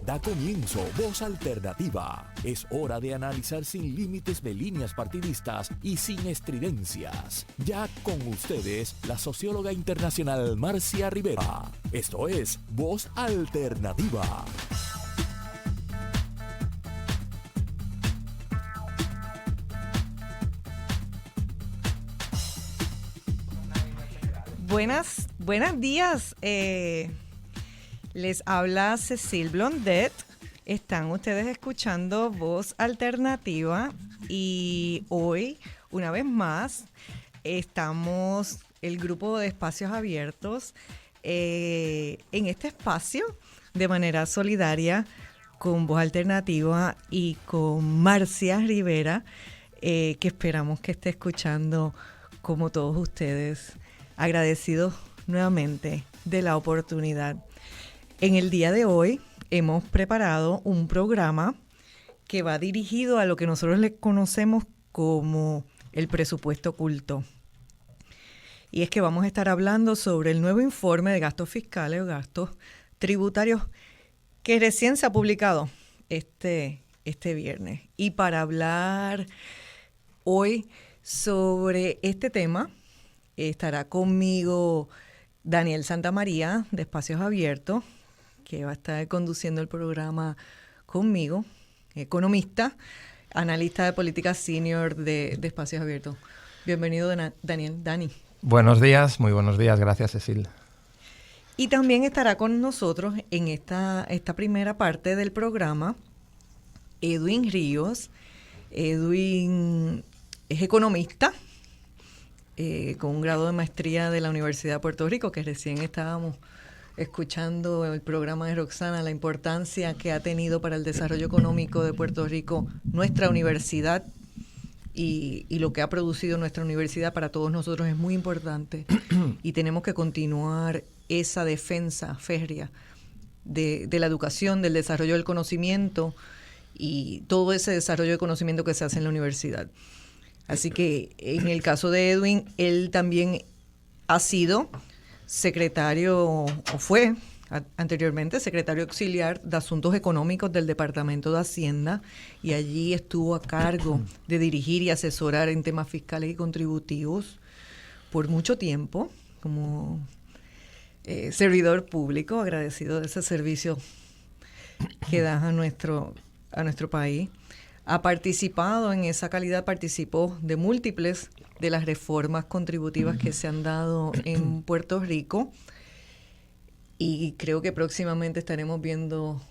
Da comienzo Voz Alternativa. Es hora de analizar sin límites de líneas partidistas y sin estridencias. Ya con ustedes, la socióloga internacional Marcia Rivera. Esto es Voz Alternativa. Buenos días. Les habla Cecile Blondet. Están ustedes escuchando Voz Alternativa y hoy, una vez más, estamos el grupo de Espacios Abiertos en este espacio de manera solidaria con Voz Alternativa y con Marcia Rivera, que esperamos que esté escuchando como todos ustedes. Agradecidos nuevamente de la oportunidad. En el día de hoy hemos preparado un programa que va dirigido a lo que nosotros le conocemos como el presupuesto oculto. Y es que vamos a estar hablando sobre el nuevo informe de gastos fiscales o gastos tributarios que recién se ha publicado este viernes. Y para hablar hoy sobre este tema, estará conmigo Daniel Santamaría, de Espacios Abiertos, que va a estar conduciendo el programa conmigo, economista, analista de política senior de Espacios Abiertos. Bienvenido, Daniel. Dani. Buenos días, muy buenos días. Gracias, Cecil. Y también estará con nosotros en esta primera parte del programa Edwin Ríos. Edwin es economista, con un grado de maestría de la Universidad de Puerto Rico, que recién estábamos escuchando el programa de Roxana, la importancia que ha tenido para el desarrollo económico de Puerto Rico nuestra universidad y lo que ha producido nuestra universidad para todos nosotros es muy importante y tenemos que continuar esa defensa férrea de la educación, del desarrollo del conocimiento y todo ese desarrollo de conocimiento que se hace en la universidad. Así que en el caso de Edwin, él también ha sido secretario, o fue anteriormente secretario auxiliar de Asuntos Económicos del Departamento de Hacienda, y allí estuvo a cargo de dirigir y asesorar en temas fiscales y contributivos por mucho tiempo como servidor público, agradecido de ese servicio que da a nuestro país. Ha participado en esa calidad, participó de múltiples de las reformas contributivas que se han dado en Puerto Rico y creo que próximamente estaremos viendo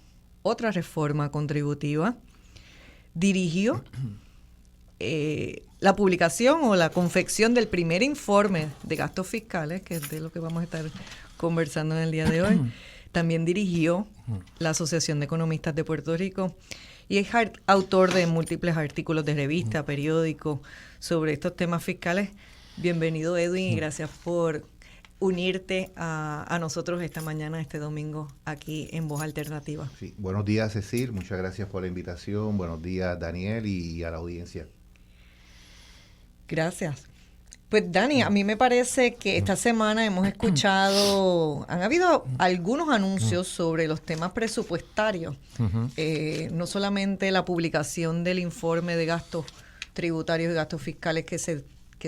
otra reforma contributiva. Dirigió la publicación o la confección del primer informe de gastos fiscales, que es de lo que vamos a estar conversando en el día de hoy. También dirigió la Asociación de Economistas de Puerto Rico y es autor de múltiples artículos de revista, periódicos sobre estos temas fiscales. Bienvenido, Edwin, y gracias por unirte a nosotros esta mañana, este domingo, aquí en Voz Alternativa. Sí. Buenos días, Cecil. Muchas gracias por la invitación. Buenos días, Daniel, y a la audiencia. Gracias. Pues, Dani, a mí me parece que esta semana hemos escuchado, han habido algunos anuncios sobre los temas presupuestarios, no solamente la publicación del informe de gastos tributarios y gastos fiscales que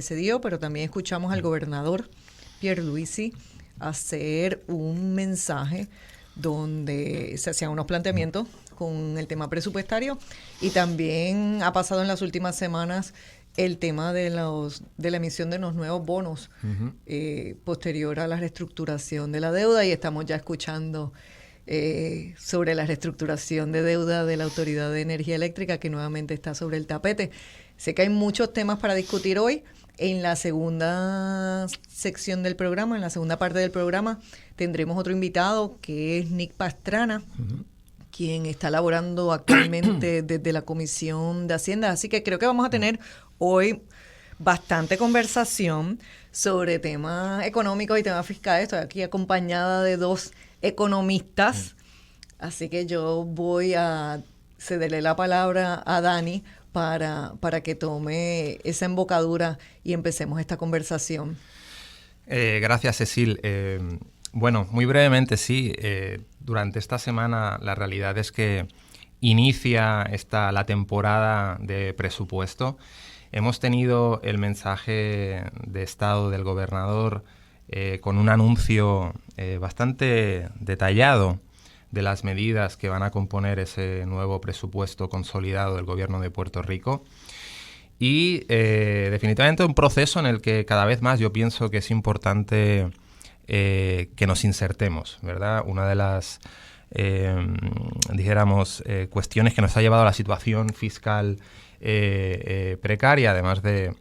se dio, pero también escuchamos al gobernador Pierluisi hacer un mensaje donde se hacían unos planteamientos con el tema presupuestario, y también ha pasado en las últimas semanas el tema de la emisión de los nuevos bonos posterior a la reestructuración de la deuda, y estamos ya escuchando sobre la reestructuración de deuda de la Autoridad de Energía Eléctrica, que nuevamente está sobre el tapete. Sé que hay muchos temas para discutir hoy. En la segunda sección del programa, en la segunda parte del programa, tendremos otro invitado que es Nick Pastrana, quien está laborando actualmente desde la Comisión de Hacienda. Así que creo que vamos a tener hoy bastante conversación sobre temas económicos y temas fiscales. Estoy aquí acompañada de dos economistas, así que yo voy a cederle la palabra a Dani para que tome esa embocadura y empecemos esta conversación. Gracias, Cecil. Bueno, muy brevemente sí. Durante esta semana la realidad es que inicia la temporada de presupuesto. Hemos tenido el mensaje de Estado del gobernador con un anuncio bastante detallado de las medidas que van a componer ese nuevo presupuesto consolidado del gobierno de Puerto Rico. Y definitivamente un proceso en el que cada vez más yo pienso que es importante que nos insertemos, ¿verdad? Una de las, cuestiones que nos ha llevado a la situación fiscal precaria, además de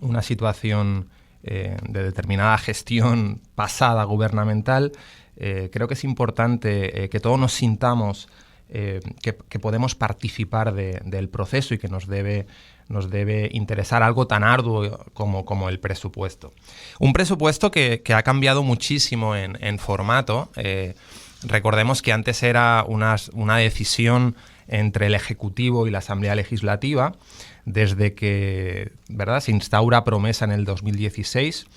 una situación de determinada gestión pasada gubernamental, creo que es importante que todos nos sintamos que podemos participar del proceso y que nos debe interesar algo tan arduo como el presupuesto. Un presupuesto que ha cambiado muchísimo en formato. Recordemos que antes era una decisión entre el Ejecutivo y la Asamblea Legislativa, desde que, ¿verdad?, se instaura promesa en el 2016,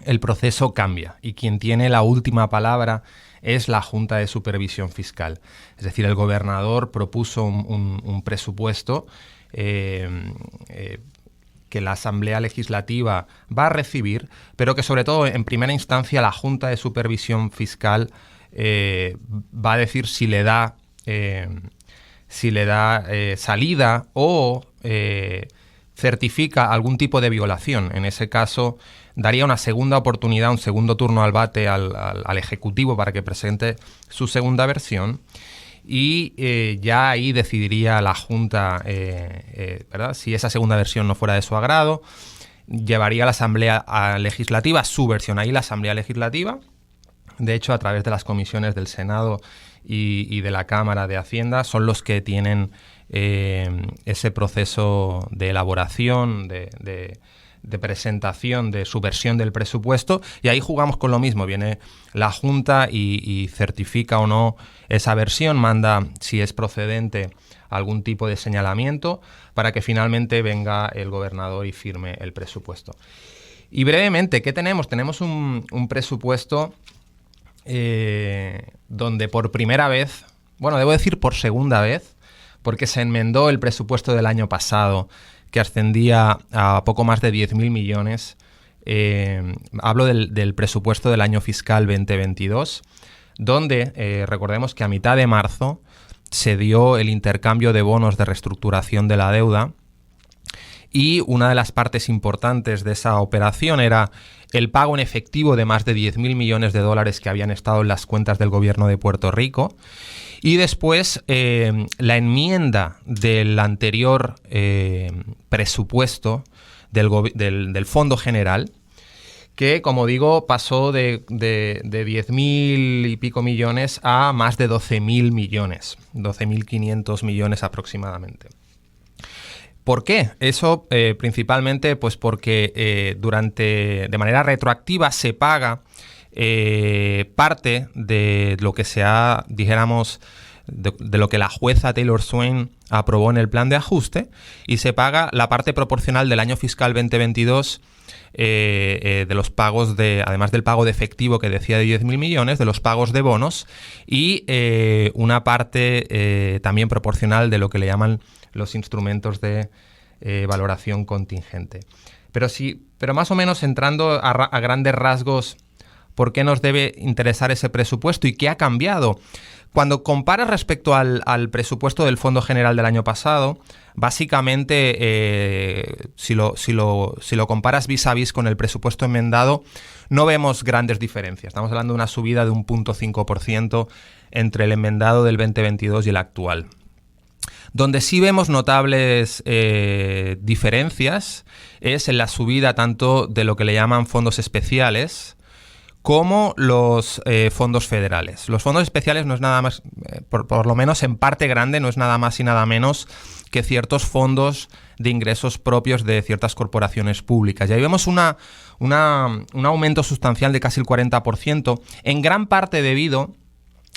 el proceso cambia y quien tiene la última palabra es la Junta de Supervisión Fiscal. Es decir, el gobernador propuso un presupuesto que la Asamblea Legislativa va a recibir, pero que sobre todo en primera instancia la Junta de Supervisión Fiscal va a decir si le da salida o certifica algún tipo de violación. En ese caso daría una segunda oportunidad, un segundo turno al bate al Ejecutivo para que presente su segunda versión y ya ahí decidiría la Junta, ¿verdad?, si esa segunda versión no fuera de su agrado, llevaría a la Asamblea Legislativa su versión. Ahí la Asamblea Legislativa, de hecho, a través de las comisiones del Senado y de la Cámara de Hacienda, son los que tienen ese proceso de elaboración, de presentación de su versión del presupuesto, y ahí jugamos con lo mismo. Viene la Junta y certifica o no esa versión, manda, si es procedente, algún tipo de señalamiento para que finalmente venga el gobernador y firme el presupuesto. Y brevemente, ¿qué tenemos? Tenemos un presupuesto donde por primera vez, bueno, debo decir por segunda vez, porque se enmendó el presupuesto del año pasado, que ascendía a poco más de 10.000 millones. Hablo del presupuesto del año fiscal 2022, donde recordemos que a mitad de marzo se dio el intercambio de bonos de reestructuración de la deuda, y una de las partes importantes de esa operación era el pago en efectivo de más de 10.000 millones de dólares que habían estado en las cuentas del gobierno de Puerto Rico. Y después la enmienda del anterior presupuesto del Fondo General, que, como digo, pasó de 10.000 y pico millones a más de 12.000 millones, 12.500 millones aproximadamente. ¿Por qué? Eso principalmente pues porque de manera retroactiva se paga parte de lo que se ha, dijéramos, de lo que la jueza Taylor Swain aprobó en el plan de ajuste, y se paga la parte proporcional del año fiscal 2022 de los pagos además del pago de efectivo que decía de 10.000 millones, de los pagos de bonos, y una parte también proporcional de lo que le llaman los instrumentos de valoración contingente. Pero más o menos entrando a grandes rasgos, ¿por qué nos debe interesar ese presupuesto y qué ha cambiado? Cuando comparas respecto al presupuesto del Fondo General del año pasado, básicamente, si lo comparas vis a vis con el presupuesto enmendado, no vemos grandes diferencias. Estamos hablando de una subida de un 0.5% entre el enmendado del 2022 y el actual. Donde sí vemos notables diferencias es en la subida tanto de lo que le llaman fondos especiales como los fondos federales. Los fondos especiales no es nada más, por lo menos en parte grande, no es nada más y nada menos que ciertos fondos de ingresos propios de ciertas corporaciones públicas. Y ahí vemos un aumento sustancial de casi el 40%, en gran parte debido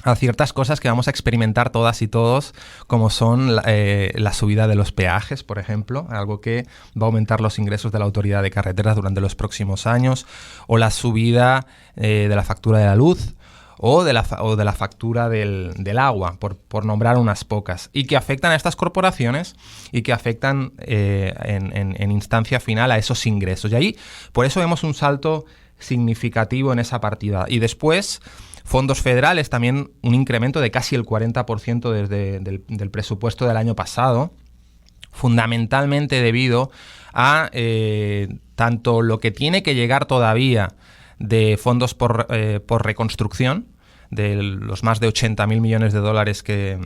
a ciertas cosas que vamos a experimentar todas y todos, como son la subida de los peajes, por ejemplo, algo que va a aumentar los ingresos de la Autoridad de Carreteras durante los próximos años, o la subida de la factura de la luz, o de la factura del agua, por nombrar unas pocas, y que afectan a estas corporaciones y que afectan en instancia final a esos ingresos. Y ahí, por eso vemos un salto significativo en esa partida. Y después, fondos federales, también un incremento de casi el 40% desde del presupuesto del año pasado, fundamentalmente debido a tanto lo que tiene que llegar todavía de fondos por reconstrucción, de los más de 80.000 millones de dólares que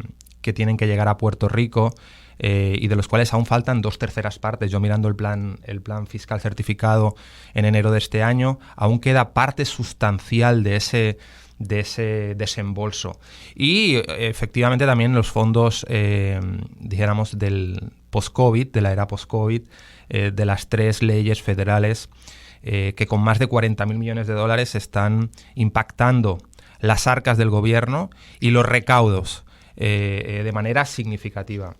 tienen que llegar a Puerto Rico, y de los cuales aún faltan 2/3 partes. Yo mirando el plan fiscal certificado en enero de este año, aún queda parte sustancial de ese desembolso. Y efectivamente también los fondos, dijéramos, del post-COVID, de la era post-COVID, de las 3 leyes federales que con más de 40.000 millones de dólares están impactando las arcas del gobierno y los recaudos de manera significativa.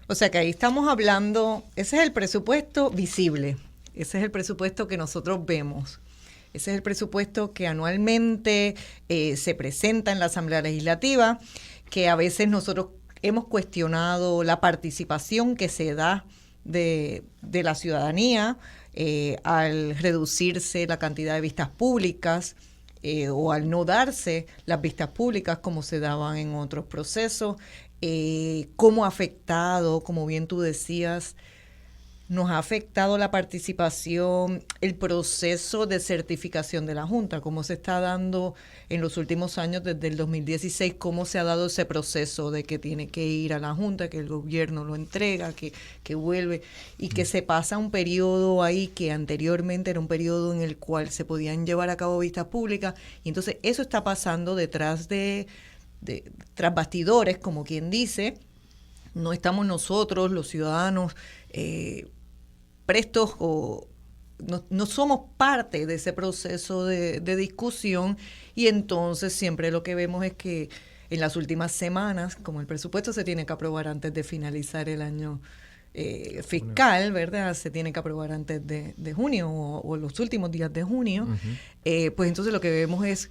O sea que ahí estamos hablando, ese es el presupuesto visible, ese es el presupuesto que nosotros vemos. Ese es el presupuesto que anualmente se presenta en la Asamblea Legislativa, que a veces nosotros hemos cuestionado la participación que se da de la ciudadanía al reducirse la cantidad de vistas públicas o al no darse las vistas públicas como se daban en otros procesos. Cómo ha afectado, como bien tú decías, nos ha afectado la participación, el proceso de certificación de la Junta, cómo se está dando en los últimos años, desde el 2016, cómo se ha dado ese proceso de que tiene que ir a la Junta, que el gobierno lo entrega, que vuelve, y que se pasa un periodo ahí que anteriormente era un periodo en el cual se podían llevar a cabo vistas públicas, y entonces eso está pasando detrás tras bastidores, como quien dice. No estamos nosotros, los ciudadanos, prestos o no somos parte de ese proceso de discusión, y entonces siempre lo que vemos es que en las últimas semanas, como el presupuesto se tiene que aprobar antes de finalizar el año fiscal, ¿verdad? Se tiene que aprobar antes de junio o los últimos días de junio, pues entonces lo que vemos es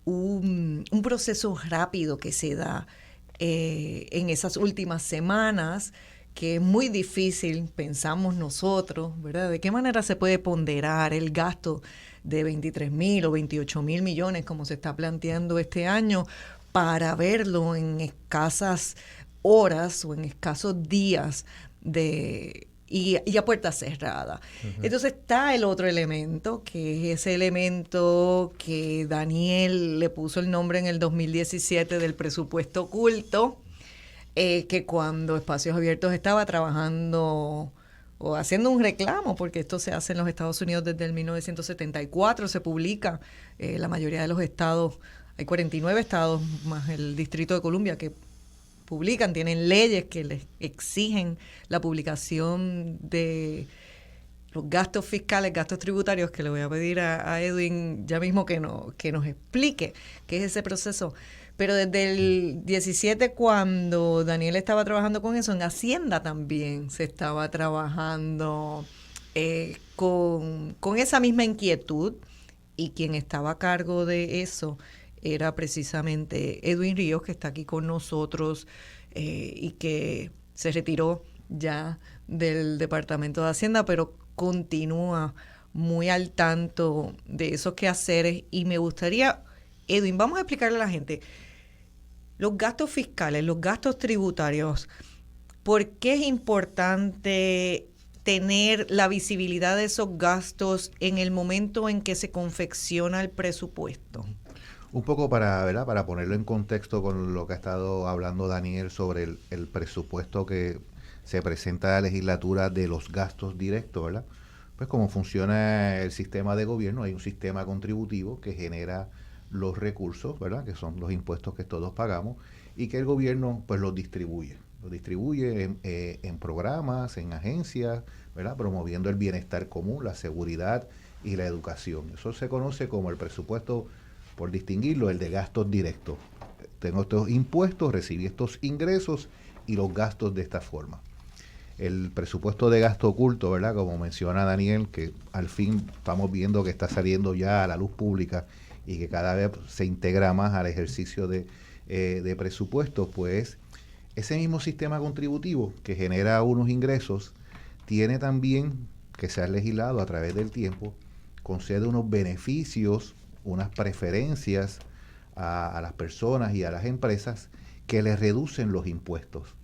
un proceso rápido que se da en esas últimas semanas, que es muy difícil, pensamos nosotros, ¿verdad? ¿De qué manera se puede ponderar el gasto de 23.000 o 28.000 millones, como se está planteando este año, para verlo en escasas horas o en escasos días y a puerta cerrada? Entonces está el otro elemento, que es ese elemento que Daniel le puso el nombre en el 2017 del presupuesto oculto, que cuando Espacios Abiertos estaba trabajando o haciendo un reclamo, porque esto se hace en los Estados Unidos desde el 1974, se publica, la mayoría de los estados, hay 49 estados más el Distrito de Columbia que publican, tienen leyes que les exigen la publicación de los gastos fiscales, gastos tributarios, que le voy a pedir a Edwin ya mismo que nos explique qué es ese proceso. Pero desde el 17, cuando Daniel estaba trabajando con eso, en Hacienda también se estaba trabajando con esa misma inquietud, y quien estaba a cargo de eso era precisamente Edwin Ríos, que está aquí con nosotros y que se retiró ya del Departamento de Hacienda, pero continúa muy al tanto de esos quehaceres. Y me gustaría, Edwin, vamos a explicarle a la gente los gastos fiscales, los gastos tributarios, ¿por qué es importante tener la visibilidad de esos gastos en el momento en que se confecciona el presupuesto? Un poco para ponerlo en contexto con lo que ha estado hablando Daniel sobre el presupuesto que se presenta a la legislatura de los gastos directos, ¿verdad? Pues cómo funciona el sistema de gobierno, hay un sistema contributivo que genera los recursos, ¿verdad? Que son los impuestos que todos pagamos, y que el gobierno pues los distribuye en programas, en agencias, ¿verdad? Promoviendo el bienestar común, la seguridad y la educación. Eso se conoce como el presupuesto, por distinguirlo, el de gastos directos. tengo estos impuestos, recibí estos ingresos y los gastos de esta forma. El presupuesto de gasto oculto, ¿verdad? Como menciona Daniel, que al fin estamos viendo que está saliendo ya a la luz pública y que cada vez se integra más al ejercicio de presupuestos, pues ese mismo sistema contributivo que genera unos ingresos tiene también, que se ha legislado a través del tiempo, concede unos beneficios, unas preferencias a las personas y a las empresas que les reducen los impuestos.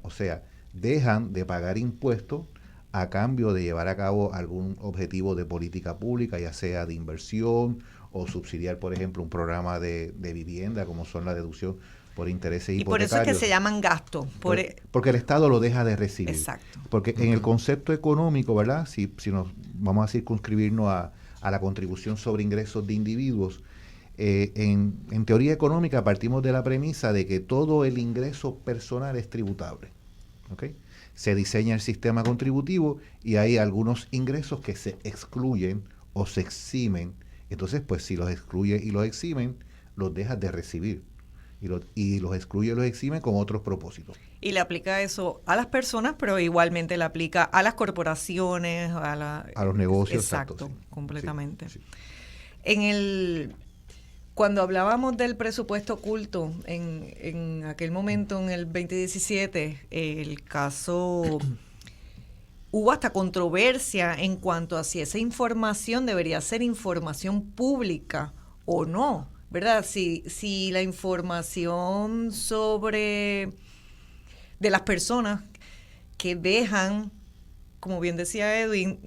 O sea, dejan de pagar impuestos a cambio de llevar a cabo algún objetivo de política pública, ya sea de inversión o subsidiar, por ejemplo, un programa de vivienda, como son la deducción por intereses hipotecarios. Y por eso es que se llaman gastos. Porque el Estado lo deja de recibir. Exacto. Porque en el concepto económico, ¿verdad? Si nos vamos a circunscribirnos a la contribución sobre ingresos de individuos, en teoría económica partimos de la premisa de que todo el ingreso personal es tributable. ¿Okay? Se diseña el sistema contributivo y hay algunos ingresos que se excluyen o se eximen. Entonces, pues si los excluye y los eximen, los dejas de recibir. Y los excluye y los exime con otros propósitos. Y le aplica eso a las personas, pero igualmente le aplica a las corporaciones, a los negocios. Exacto, sí, completamente. Sí, sí. Cuando hablábamos del presupuesto oculto, en aquel momento, en el 2017, el caso, hubo hasta controversia en cuanto a si esa información debería ser información pública o no, ¿verdad? Si la información de las personas que dejan, como bien decía Edwin,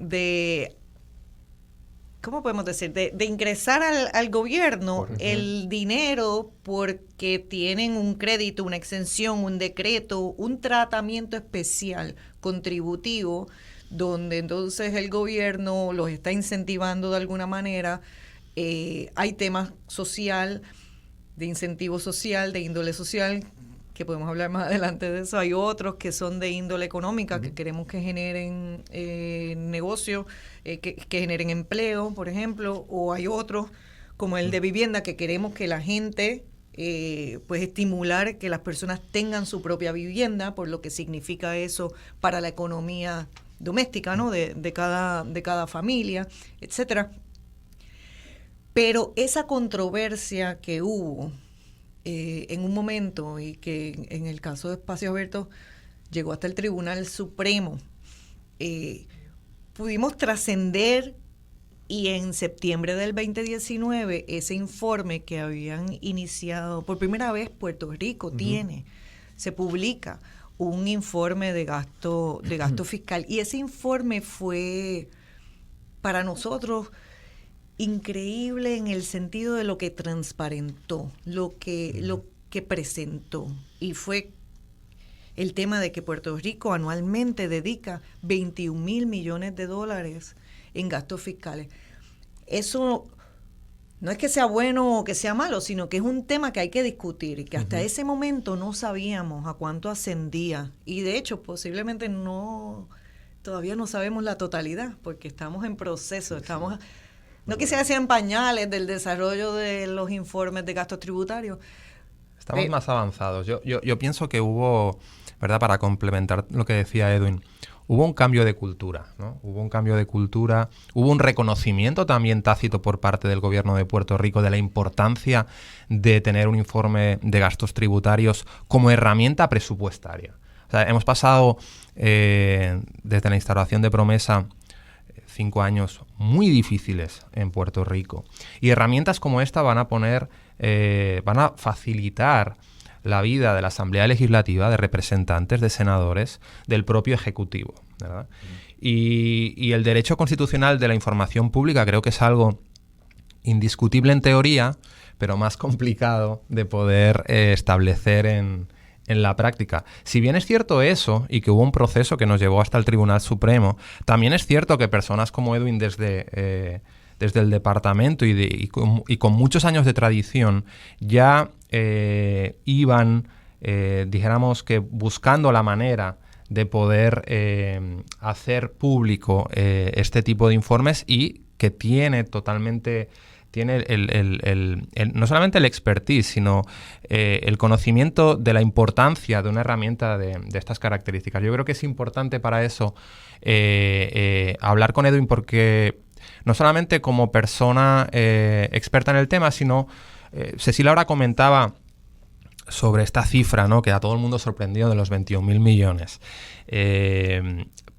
¿cómo podemos decir? De ingresar al gobierno, correcto, el dinero porque tienen un crédito, una exención, un decreto, un tratamiento especial contributivo, donde entonces el gobierno los está incentivando de alguna manera. Hay temas social, de incentivo social, de índole social, que podemos hablar más adelante de eso. Hay otros que son de índole económica, que queremos que generen negocio, que generen empleo, por ejemplo, o hay otros como el de vivienda, que queremos que la gente, pues estimular que las personas tengan su propia vivienda, por lo que significa eso para la economía doméstica, ¿no? de cada familia, etcétera. Pero esa controversia que hubo en un momento, y que en el caso de Espacio Abierto llegó hasta el Tribunal Supremo, pudimos trascender, y en septiembre del 2019 ese informe que habían iniciado, por primera vez Puerto Rico se publica un informe de gasto fiscal, y ese informe fue para nosotros increíble en el sentido de lo que transparentó, lo que presentó, y fue el tema de que Puerto Rico anualmente dedica 21,000 millones de dólares en gastos fiscales. Eso no es que sea bueno o que sea malo, sino que es un tema que hay que discutir, y que hasta ese momento no sabíamos a cuánto ascendía, y de hecho posiblemente todavía no sabemos la totalidad, porque estamos en proceso, no quisiera decir en pañales del desarrollo de los informes de gastos tributarios. Estamos más avanzados. Yo pienso que hubo, ¿verdad?, para complementar lo que decía Edwin, hubo un cambio de cultura, ¿no? Hubo un cambio de cultura, hubo un reconocimiento también tácito por parte del gobierno de Puerto Rico de la importancia de tener un informe de gastos tributarios como herramienta presupuestaria. O sea, hemos pasado desde la instauración de Promesa 5 años muy difíciles en Puerto Rico, y herramientas como esta van a facilitar la vida de la Asamblea Legislativa, de representantes, de senadores, del propio Ejecutivo, ¿verdad? Y el derecho constitucional de la información pública creo que es algo indiscutible en teoría, pero más complicado de poder establecer en la práctica. Si bien es cierto eso, y que hubo un proceso que nos llevó hasta el Tribunal Supremo, también es cierto que personas como Edwin desde el departamento y con muchos años de tradición ya iban, dijéramos que buscando la manera de poder hacer público este tipo de informes, y que tiene totalmente tiene no solamente el expertise, sino el conocimiento de la importancia de una herramienta de estas características. Yo creo que es importante para eso hablar con Edwin, porque no solamente como persona experta en el tema, sino Cecilia ahora comentaba sobre esta cifra, ¿no?, que a todo el mundo sorprendió, de los 21.000 millones.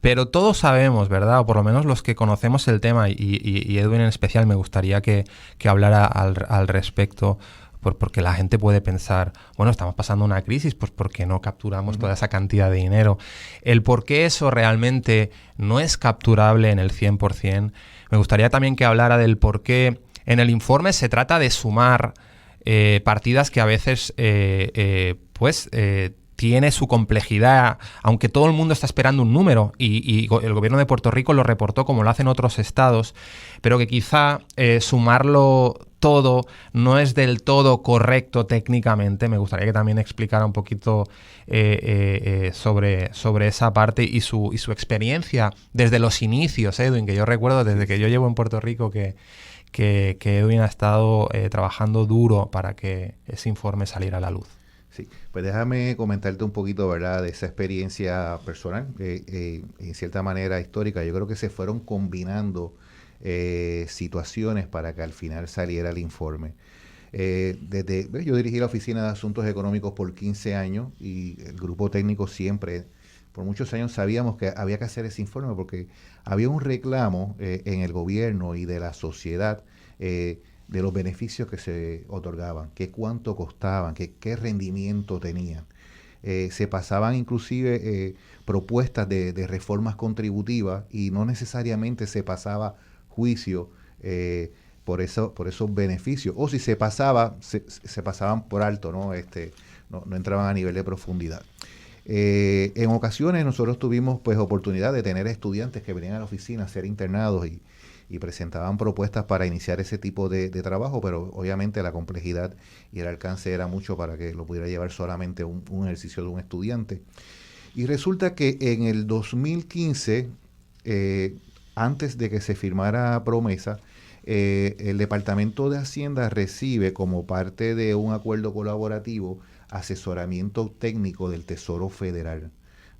Pero todos sabemos, ¿verdad?, o por lo menos los que conocemos el tema, y Edwin en especial, me gustaría que hablara al respecto, porque la gente puede pensar, bueno, estamos pasando una crisis, pues ¿por qué no capturamos toda esa cantidad de dinero? El por qué eso realmente no es capturable en el 100%. Me gustaría también que hablara del por qué en el informe se trata de sumar partidas que a veces tiene su complejidad, aunque todo el mundo está esperando un número y el gobierno de Puerto Rico lo reportó como lo hacen otros estados, pero que quizá sumarlo todo no es del todo correcto técnicamente. Me gustaría que también explicara un poquito sobre esa parte y su experiencia desde los inicios, Edwin, que yo recuerdo desde que yo llevo en Puerto Rico que Edwin ha estado trabajando duro para que ese informe saliera a la luz. Sí, pues déjame comentarte un poquito, ¿verdad?, de esa experiencia personal, en cierta manera histórica. Yo creo que se fueron combinando situaciones para que al final saliera el informe. Yo dirigí la Oficina de Asuntos Económicos por 15 años y el grupo técnico siempre, por muchos años, sabíamos que había que hacer ese informe porque había un reclamo en el gobierno y de la sociedad de los beneficios que se otorgaban, que cuánto costaban, qué rendimiento tenían. Se pasaban inclusive propuestas de reformas contributivas y no necesariamente se pasaba juicio por esos beneficios. O si se pasaba, se pasaban por alto, ¿no? No entraban a nivel de profundidad. En ocasiones nosotros tuvimos pues oportunidad de tener estudiantes que venían a la oficina a ser internados y presentaban propuestas para iniciar ese tipo de trabajo, pero obviamente la complejidad y el alcance era mucho para que lo pudiera llevar solamente un ejercicio de un estudiante. Y resulta que en el 2015, antes de que se firmara Promesa, el Departamento de Hacienda recibe como parte de un acuerdo colaborativo asesoramiento técnico del Tesoro Federal,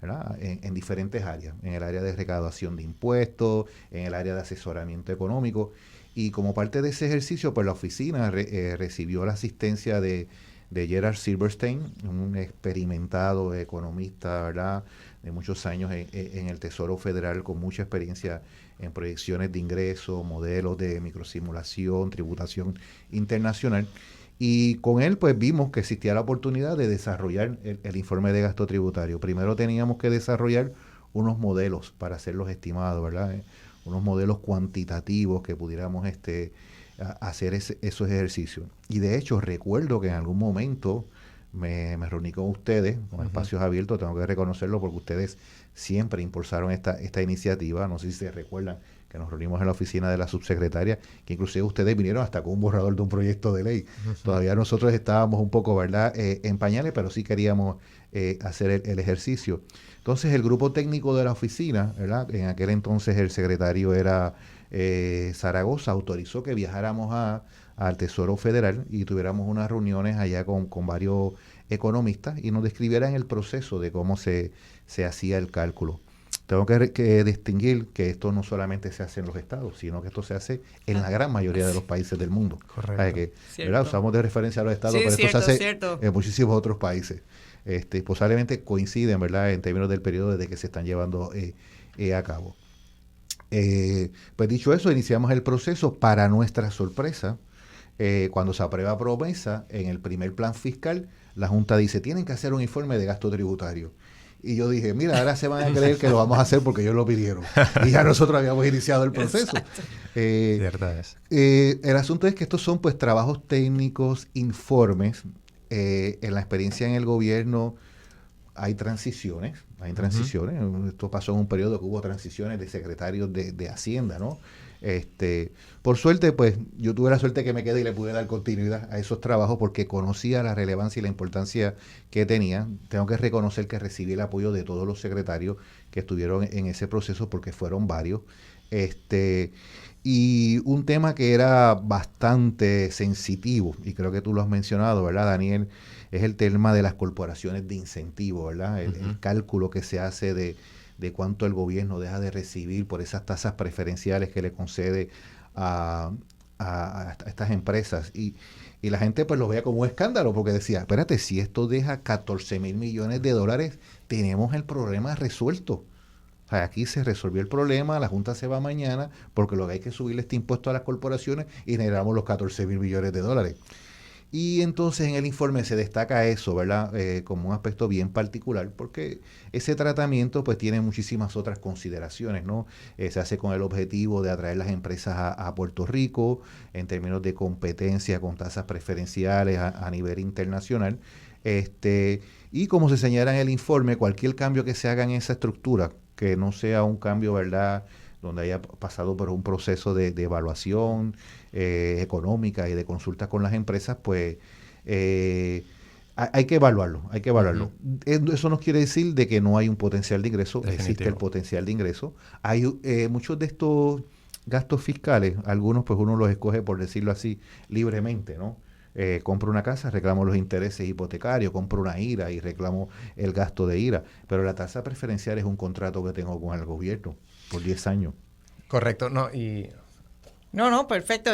¿verdad?, en diferentes áreas, en el área de recaudación de impuestos, en el área de asesoramiento económico, y como parte de ese ejercicio, pues la oficina recibió la asistencia de Gerald Silverstein, un experimentado economista, ¿verdad?, de muchos años en el Tesoro Federal, con mucha experiencia en proyecciones de ingresos, modelos de microsimulación, tributación internacional. Y con él pues vimos que existía la oportunidad de desarrollar el informe de gasto tributario. Primero teníamos que desarrollar unos modelos para hacer los estimados, ¿verdad? Unos modelos cuantitativos que pudiéramos hacer esos ejercicios. Y de hecho recuerdo que en algún momento me reuní con ustedes, con espacios abiertos, tengo que reconocerlo porque ustedes siempre impulsaron esta iniciativa. No sé si se recuerdan que nos reunimos en la oficina de la subsecretaria, que inclusive ustedes vinieron hasta con un borrador de un proyecto de ley. Todavía nosotros estábamos un poco, ¿verdad?, en pañales, pero sí queríamos hacer el ejercicio. Entonces el grupo técnico de la oficina, ¿verdad?, en aquel entonces el secretario era Zaragoza, autorizó que viajáramos al Tesoro Federal y tuviéramos unas reuniones allá con varios economistas y nos describieran el proceso de cómo se hacía el cálculo. Tengo que distinguir que esto no solamente se hace en los estados, sino que esto se hace en la gran mayoría de los países del mundo. Correcto. ¿Verdad? Usamos de referencia a los estados, pero esto se hace en muchísimos otros países. Posiblemente coinciden, ¿verdad?, en términos del periodo desde que se están llevando a cabo. Pues dicho eso, iniciamos el proceso. Para nuestra sorpresa, cuando se aprueba Promesa, en el primer plan fiscal, la Junta dice, tienen que hacer un informe de gasto tributario. Y yo dije, mira, ahora se van a creer que lo vamos a hacer porque ellos lo pidieron. Y ya nosotros habíamos iniciado el proceso. Cierta es. El asunto es que estos son pues trabajos técnicos, informes. En la experiencia en el gobierno, hay transiciones. Esto pasó en un periodo que hubo transiciones de secretarios de Hacienda, ¿no? Por suerte, pues yo tuve la suerte que me quedé y le pude dar continuidad a esos trabajos porque conocía la relevancia y la importancia que tenía. Tengo que reconocer que recibí el apoyo de todos los secretarios que estuvieron en ese proceso porque fueron varios. Y un tema que era bastante sensitivo, y creo que tú lo has mencionado, ¿verdad, Daniel? Es el tema de las corporaciones de incentivo, ¿verdad? El cálculo que se hace de cuánto el gobierno deja de recibir por esas tasas preferenciales que le concede a estas empresas. Y la gente pues lo veía como un escándalo porque decía, espérate, si esto deja 14 mil millones de dólares, tenemos el problema resuelto. O sea, aquí se resolvió el problema, la Junta se va mañana porque lo que hay que subirle este impuesto a las corporaciones y generamos los 14 mil millones de dólares. Y entonces en el informe se destaca eso, ¿verdad? Como un aspecto bien particular, porque ese tratamiento pues tiene muchísimas otras consideraciones, ¿no? Se hace con el objetivo de atraer las empresas a Puerto Rico en términos de competencia con tasas preferenciales a nivel internacional. Y como se señala en el informe, cualquier cambio que se haga en esa estructura, que no sea un cambio, ¿verdad?, donde haya pasado por un proceso de evaluación económica y de consulta con las empresas, pues hay que evaluarlo, Eso no quiere decir de que no hay un potencial de ingreso. Definitivo. Existe el potencial de ingreso. Hay muchos de estos gastos fiscales, algunos pues uno los escoge, por decirlo así, libremente, ¿no? Compro una casa, reclamo los intereses hipotecarios, compro una IRA y reclamo el gasto de IRA, pero la tasa preferencial es un contrato que tengo con el gobierno por 10 años. Correcto, No, perfecto.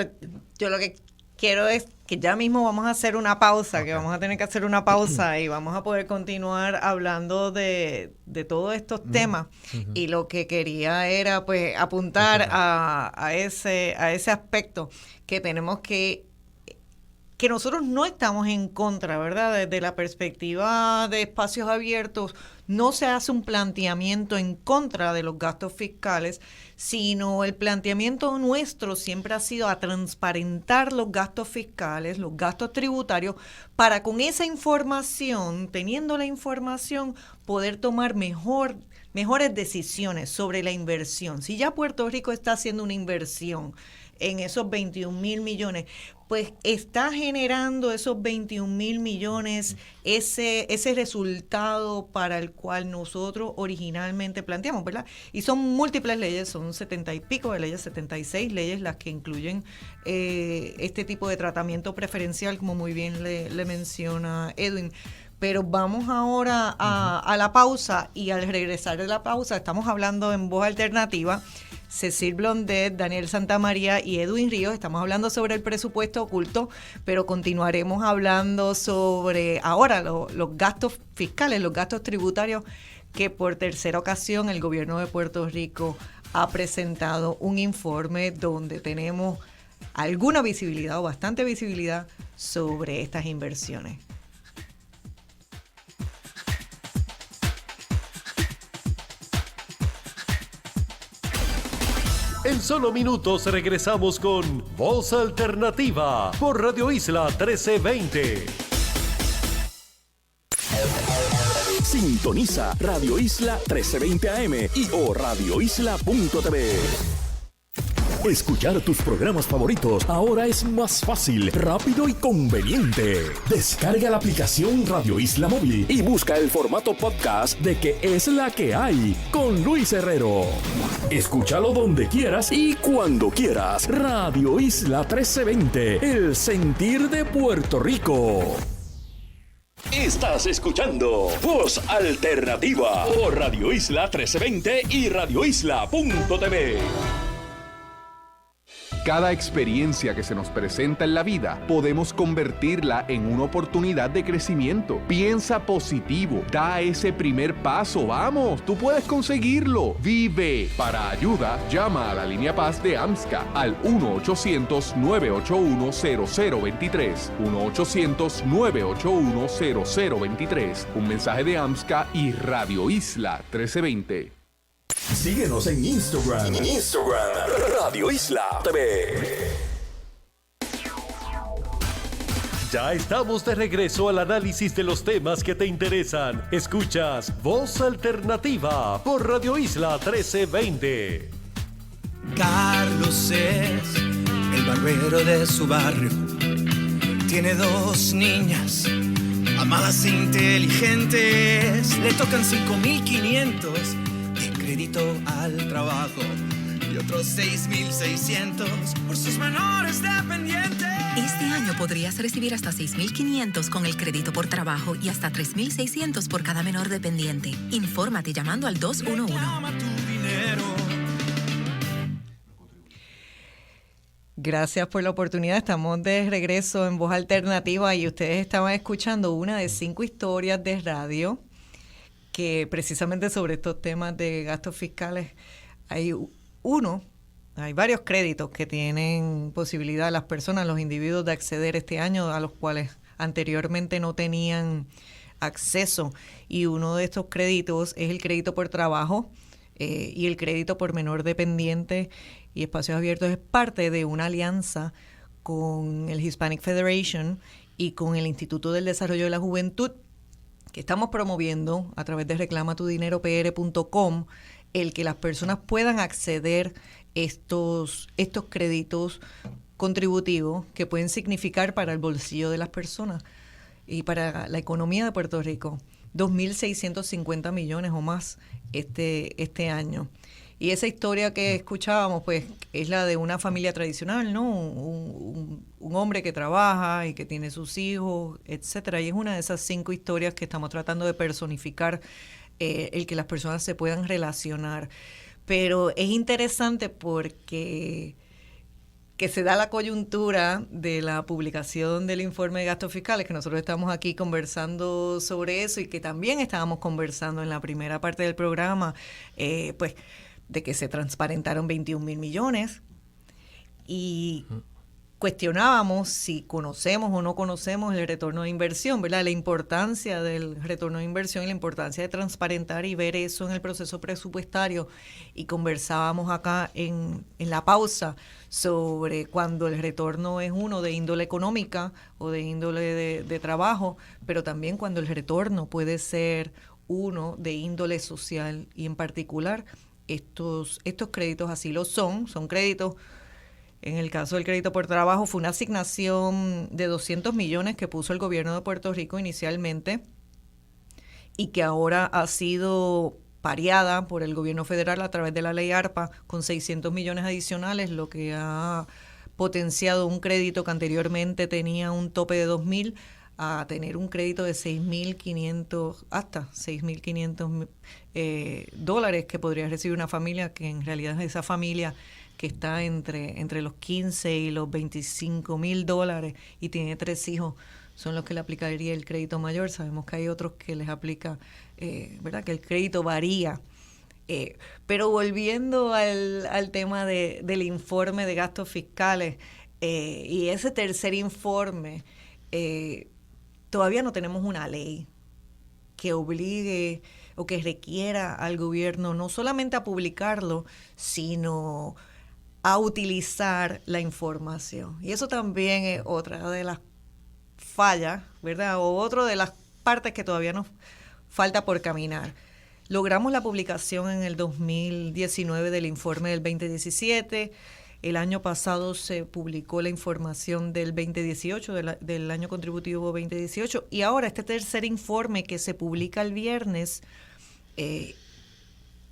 Yo lo que quiero es que ya mismo vamos a hacer una pausa, que vamos a tener que hacer una pausa y vamos a poder continuar hablando de todos estos temas. Y lo que quería era pues apuntar a ese aspecto que tenemos que nosotros no estamos en contra, ¿verdad? Desde la perspectiva de espacios abiertos, no se hace un planteamiento en contra de los gastos fiscales, sino el planteamiento nuestro siempre ha sido a transparentar los gastos fiscales, los gastos tributarios, para con esa información, teniendo la información, poder tomar mejores decisiones sobre la inversión. Si ya Puerto Rico está haciendo una inversión en esos 21 mil millones, pues está generando esos 21 mil millones ese resultado para el cual nosotros originalmente planteamos, ¿verdad? Y son múltiples leyes, son 70 y pico de leyes, 76 leyes las que incluyen este tipo de tratamiento preferencial, como muy bien le menciona Edwin. Pero vamos ahora a la pausa, y al regresar de la pausa estamos hablando en Voz Alternativa. Cecil Blondet, Daniel Santamaría y Edwin Ríos. Estamos hablando sobre el presupuesto oculto, pero continuaremos hablando sobre ahora los gastos fiscales, los gastos tributarios, que por tercera ocasión el gobierno de Puerto Rico ha presentado un informe donde tenemos alguna visibilidad o bastante visibilidad sobre estas inversiones. En solo minutos regresamos con Voz Alternativa por Radio Isla 1320. Sintoniza Radio Isla 1320 AM y o radioisla.tv. Escuchar tus programas favoritos ahora es más fácil, rápido y conveniente. Descarga la aplicación Radio Isla Móvil y busca el formato podcast de Que es la que hay con Luis Herrero. Escúchalo donde quieras y cuando quieras. Radio Isla 1320, el sentir de Puerto Rico. Estás escuchando Voz Alternativa por Radio Isla 1320 y radioisla.tv. Cada experiencia que se nos presenta en la vida podemos convertirla en una oportunidad de crecimiento. Piensa positivo, da ese primer paso, vamos, tú puedes conseguirlo. Vive. Para ayuda, llama a la línea Paz de AMSCA al 1-800-981-0023. 1-800-981-0023. Un mensaje de AMSCA y Radio Isla 1320. Síguenos en Instagram. Radio Isla TV. Ya estamos de regreso al análisis de los temas que te interesan. Escuchas Voz Alternativa por Radio Isla 1320. Carlos es el barbero de su barrio. Tiene 2 niñas, amadas e inteligentes. Le tocan 5.500 de crédito al trabajo y otros 6.600 por sus menores dependientes. Este año podrías recibir hasta 6.500 con el crédito por trabajo y hasta 3.600 por cada menor dependiente. Infórmate llamando al 211. Gracias por la oportunidad. Estamos de regreso en Voz Alternativa y ustedes estaban escuchando una de 5 historias de radio que precisamente sobre estos temas de gastos fiscales hay varios créditos que tienen posibilidad las personas, los individuos de acceder este año a los cuales anteriormente no tenían acceso. Y uno de estos créditos es el crédito por trabajo y el crédito por menor dependiente y espacios abiertos. Es parte de una alianza con el Hispanic Federation y con el Instituto del Desarrollo de la Juventud que estamos promoviendo a través de reclamatudineropr.com el que las personas puedan acceder estos créditos contributivos que pueden significar para el bolsillo de las personas y para la economía de Puerto Rico 2.650 millones o más este año. Y esa historia que escuchábamos, pues, es la de una familia tradicional, ¿no? Un hombre que trabaja y que tiene sus hijos, etcétera. Y es una de esas 5 historias que estamos tratando de personificar, el que las personas se puedan relacionar. Pero es interesante porque que se da la coyuntura de la publicación del informe de gastos fiscales, que nosotros estamos aquí conversando sobre eso y que también estábamos conversando en la primera parte del programa, pues, de que se transparentaron 21,000 millones y cuestionábamos si conocemos o no conocemos el retorno de inversión, ¿verdad? La importancia del retorno de inversión y la importancia de transparentar y ver eso en el proceso presupuestario. Y conversábamos acá en la pausa sobre cuando el retorno es uno de índole económica o de índole de trabajo, pero también cuando el retorno puede ser uno de índole social y en particular estos créditos así lo son créditos. En el caso del crédito por trabajo fue una asignación de 200 millones que puso el gobierno de Puerto Rico inicialmente y que ahora ha sido pareada por el gobierno federal a través de la ley ARPA con 600 millones adicionales, lo que ha potenciado un crédito que anteriormente tenía un tope de 2,000 a tener un crédito de 6.500 hasta 6.500 dólares que podría recibir una familia, que en realidad es esa familia que está entre los 15 y los 25,000 dólares y tiene 3 hijos, son los que le aplicaría el crédito mayor. Sabemos que hay otros que les aplica, ¿verdad? Que el crédito varía. Pero volviendo al tema del informe de gastos fiscales y ese tercer informe, todavía no tenemos una ley que obligue o que requiera al gobierno no solamente a publicarlo, sino a utilizar la información. Y eso también es otra de las fallas, ¿verdad? O otra de las partes que todavía nos falta por caminar. Logramos la publicación en el 2019 del informe del 2017. El año pasado se publicó la información del 2018, del año contributivo 2018. Y ahora este tercer informe que se publica el viernes,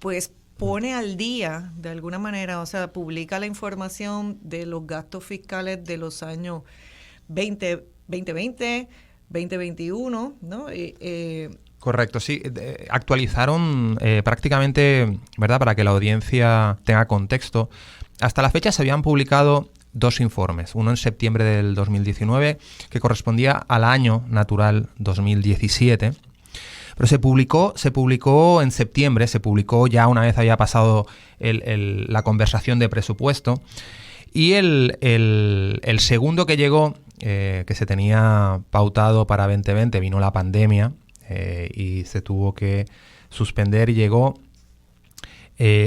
pues pone al día, de alguna manera, o sea, publica la información de los gastos fiscales de los años 2020, 2021, ¿no? Correcto, sí. Actualizaron prácticamente, ¿verdad?, para que la audiencia tenga contexto. Hasta la fecha se habían publicado 2 informes, uno en septiembre del 2019, que correspondía al año natural 2017, pero se publicó en septiembre, se publicó ya una vez había pasado la conversación de presupuesto, y el segundo que llegó, que se tenía pautado para 2020, vino la pandemia y se tuvo que suspender, y llegó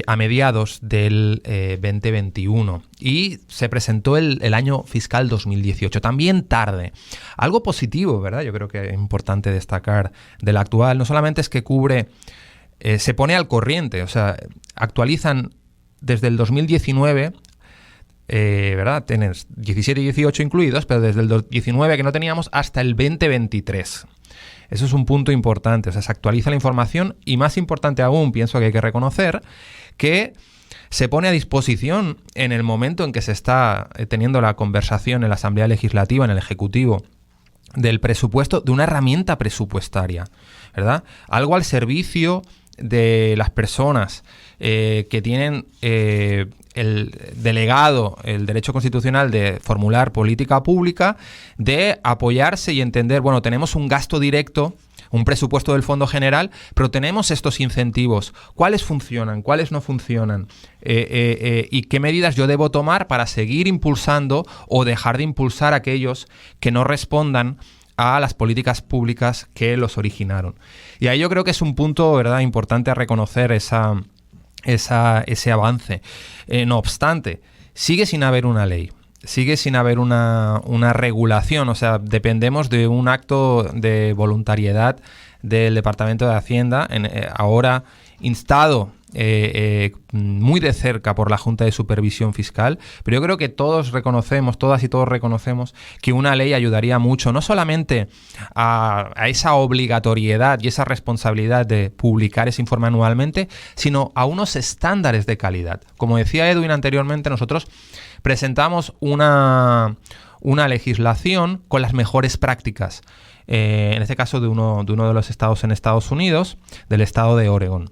a mediados del 2021 y se presentó el año fiscal 2018, también tarde. Algo positivo, ¿verdad? Yo creo que es importante destacar del actual, no solamente es que cubre, se pone al corriente, o sea, actualizan desde el 2019, ¿verdad? Tienes 17 y 18 incluidos, pero desde el 19 que no teníamos hasta el 2023. Eso es un punto importante, o sea, se actualiza la información y más importante aún, pienso que hay que reconocer que se pone a disposición en el momento en que se está teniendo la conversación en la Asamblea Legislativa, en el Ejecutivo, del presupuesto, de una herramienta presupuestaria, ¿verdad? Algo al servicio de las personas que tienen el delegado, el derecho constitucional de formular política pública, de apoyarse y entender, bueno, tenemos un gasto directo, un presupuesto del Fondo General, pero tenemos estos incentivos. ¿Cuáles funcionan? ¿Cuáles no funcionan? ¿Y qué medidas yo debo tomar para seguir impulsando o dejar de impulsar aquellos que no respondan a las políticas públicas que los originaron? Y ahí yo creo que es un punto, ¿verdad?, importante a reconocer ese avance. No obstante, sigue sin haber una ley, sigue sin haber una regulación, o sea, dependemos de un acto de voluntariedad del Departamento de Hacienda, ahora instado muy de cerca por la Junta de Supervisión Fiscal, pero yo creo que todos reconocemos, todas y todos reconocemos que una ley ayudaría mucho, no solamente a esa obligatoriedad y esa responsabilidad de publicar ese informe anualmente, sino a unos estándares de calidad. Como decía Edwin anteriormente, nosotros presentamos una legislación con las mejores prácticas, en este caso de uno de los estados en Estados Unidos, del estado de Oregón.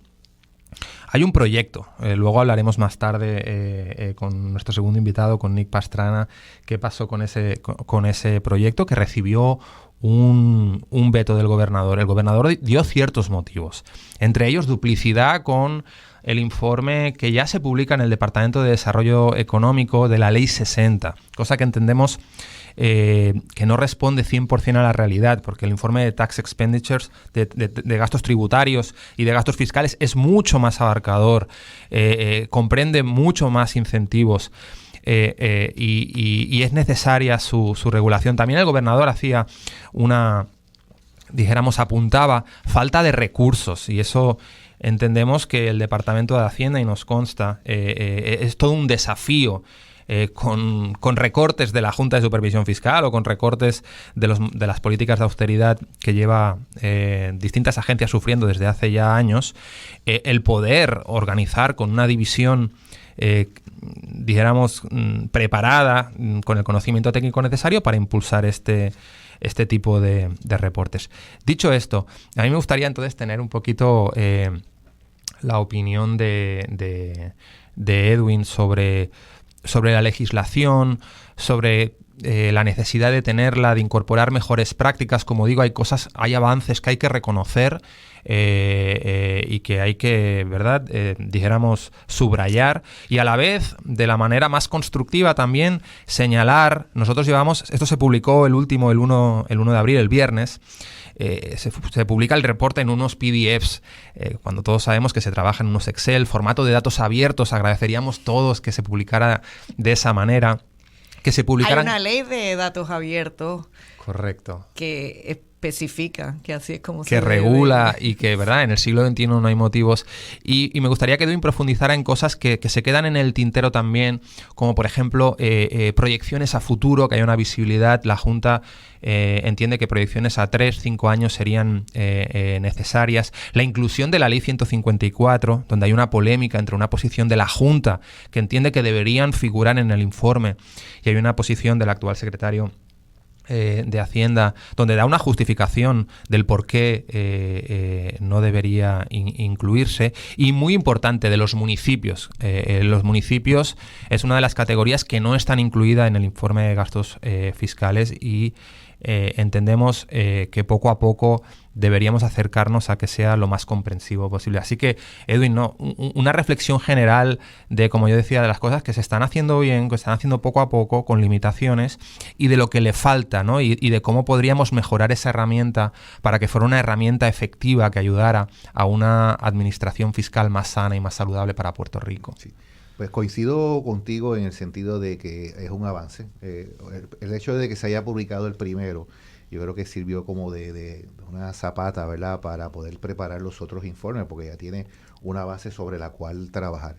Hay un proyecto, luego hablaremos más tarde con nuestro segundo invitado, con Nick Pastrana, qué pasó con ese proyecto que recibió un veto del gobernador. El gobernador dio ciertos motivos, entre ellos duplicidad con el informe que ya se publica en el Departamento de Desarrollo Económico de la Ley 60, cosa que entendemos que no responde 100% a la realidad, porque el informe de Tax Expenditures, de gastos tributarios y de gastos fiscales, es mucho más abarcador, comprende mucho más incentivos y es necesaria su regulación. También el gobernador hacía apuntaba falta de recursos, y eso entendemos que el Departamento de Hacienda, y nos consta, es todo un desafío. Con recortes de la Junta de Supervisión Fiscal o con recortes de las políticas de austeridad que lleva distintas agencias sufriendo desde hace ya años, el poder organizar con una división preparada, con el conocimiento técnico necesario para impulsar este tipo de reportes. Dicho esto, a mí me gustaría entonces tener un poquito la opinión de Edwin sobre la legislación, sobre la necesidad de tenerla, de incorporar mejores prácticas. Como digo, hay avances que hay que reconocer y que hay que, ¿verdad?, subrayar, y a la vez, de la manera más constructiva también, señalar. Nosotros esto se publicó el 1 de abril, el viernes. Se publica el reporte en unos PDFs, cuando todos sabemos que se trabaja en unos Excel, formato de datos abiertos. Agradeceríamos todos que se publicara de esa manera, que se publicaran. Hay una ley de datos abiertos. Correcto. Que especifica que así es como que regula y que, ¿verdad?, en el siglo XXI no hay motivos. Y me gustaría que Edwin profundizara en cosas que se quedan en el tintero también, como por ejemplo proyecciones a futuro, que haya una visibilidad. La Junta entiende que proyecciones a 3-5 años serían necesarias. La inclusión de la Ley 154, donde hay una polémica entre una posición de la Junta, que entiende que deberían figurar en el informe, y hay una posición del actual secretario de Hacienda, donde da una justificación del por qué no debería incluirse. Y muy importante, de los municipios. Los municipios es una de las categorías que no están incluidas en el informe de gastos fiscales, y entendemos que poco a poco deberíamos acercarnos a que sea lo más comprensivo posible. Así que, Edwin, una reflexión general de, como yo decía, de las cosas que se están haciendo bien, que se están haciendo poco a poco, con limitaciones, y de lo que le falta, ¿no? Y de cómo podríamos mejorar esa herramienta para que fuera una herramienta efectiva que ayudara a una administración fiscal más sana y más saludable para Puerto Rico. Sí. Pues coincido contigo en el sentido de que es un avance. El hecho de que se haya publicado el primero, yo creo que sirvió como de una zapata, ¿verdad?, para poder preparar los otros informes, porque ya tiene una base sobre la cual trabajar.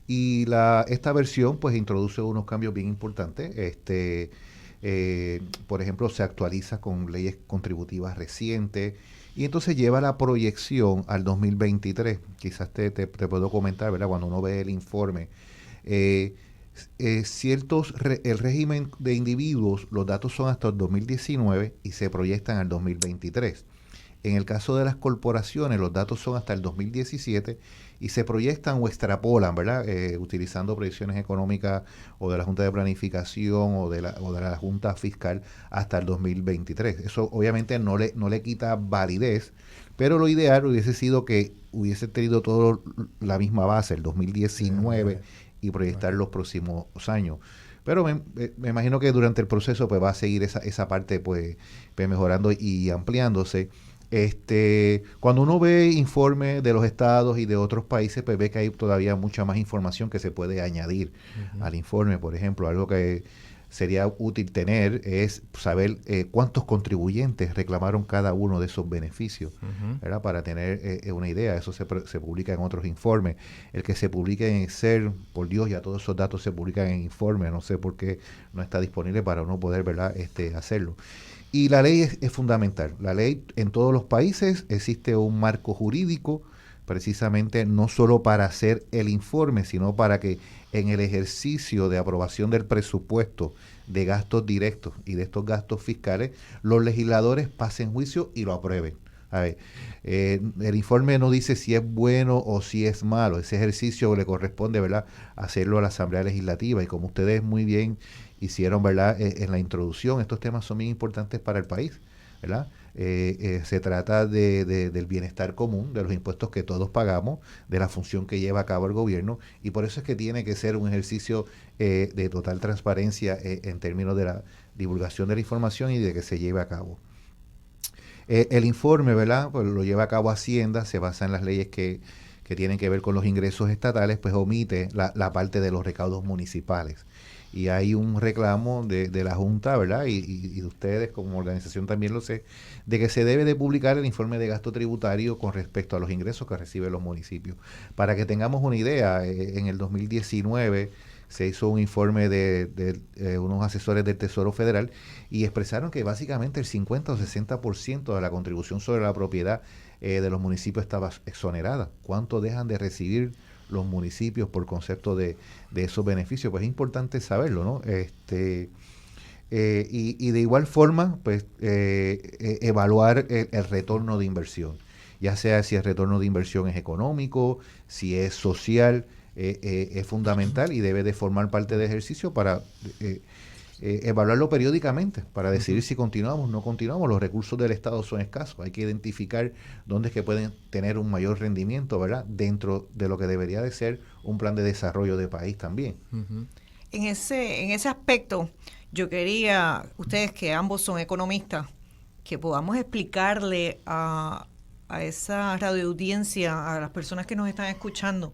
Y esta versión pues introduce unos cambios bien importantes. Por ejemplo, se actualiza con leyes contributivas recientes y entonces lleva la proyección al 2023. Quizás te puedo comentar, ¿verdad?, cuando uno ve el informe, el régimen de individuos, los datos son hasta el 2019 y se proyectan al 2023. En el caso de las corporaciones, los datos son hasta el 2017 y se proyectan o extrapolan, ¿verdad?, utilizando proyecciones económicas o de la Junta de Planificación o de la Junta Fiscal hasta el 2023. Eso obviamente no le quita validez, pero lo ideal hubiese sido que hubiese tenido todo la misma base, el 2019, y proyectar los próximos años. Pero me imagino que durante el proceso pues va a seguir esa parte pues mejorando y ampliándose. Cuando uno ve informes de los estados y de otros países, pues ve que hay todavía mucha más información que se puede añadir al informe. Por ejemplo, algo que sería útil tener es saber cuántos contribuyentes reclamaron cada uno de esos beneficios, ¿verdad?, para tener una idea. Eso se publica en otros informes. El que se publique en Excel, por Dios, ya todos esos datos se publican en informes. No sé por qué no está disponible para uno poder, ¿verdad?, hacerlo. Y la ley es fundamental. La ley en todos los países existe un marco jurídico, precisamente no solo para hacer el informe, sino para que en el ejercicio de aprobación del presupuesto de gastos directos y de estos gastos fiscales, los legisladores pasen juicio y lo aprueben. A ver, el informe no dice si es bueno o si es malo. Ese ejercicio le corresponde, ¿verdad?, hacerlo a la Asamblea Legislativa. Y como ustedes muy bien hicieron, ¿verdad?, en la introducción, estos temas son bien importantes para el país, ¿verdad? Se trata del bienestar común, de los impuestos que todos pagamos, de la función que lleva a cabo el gobierno, y por eso es que tiene que ser un ejercicio de total transparencia en términos de la divulgación de la información y de que se lleve a cabo. El informe, ¿verdad?, pues lo lleva a cabo Hacienda, se basa en las leyes que tienen que ver con los ingresos estatales, pues omite la parte de los recaudos municipales. Y hay un reclamo de la Junta, ¿verdad?, y de ustedes como organización también lo sé, de que se debe de publicar el informe de gasto tributario con respecto a los ingresos que reciben los municipios. Para que tengamos una idea, en el 2019 se hizo un informe de unos asesores del Tesoro Federal y expresaron que básicamente el 50 o 60% de la contribución sobre la propiedad de los municipios estaba exonerada. ¿Cuánto dejan de recibir los municipios por concepto de esos beneficios? Pues es importante saberlo, ¿no? Y de igual forma, pues evaluar el retorno de inversión, ya sea si el retorno de inversión es económico, si es social, es fundamental y debe de formar parte del ejercicio para evaluarlo periódicamente, para decidir si continuamos o no continuamos. Los recursos del Estado son escasos, hay que identificar dónde es que pueden tener un mayor rendimiento, ¿verdad?, dentro de lo que debería de ser un plan de desarrollo de país también. En ese aspecto, yo quería, ustedes que ambos son economistas, que podamos explicarle a esa radioaudiencia, a las personas que nos están escuchando,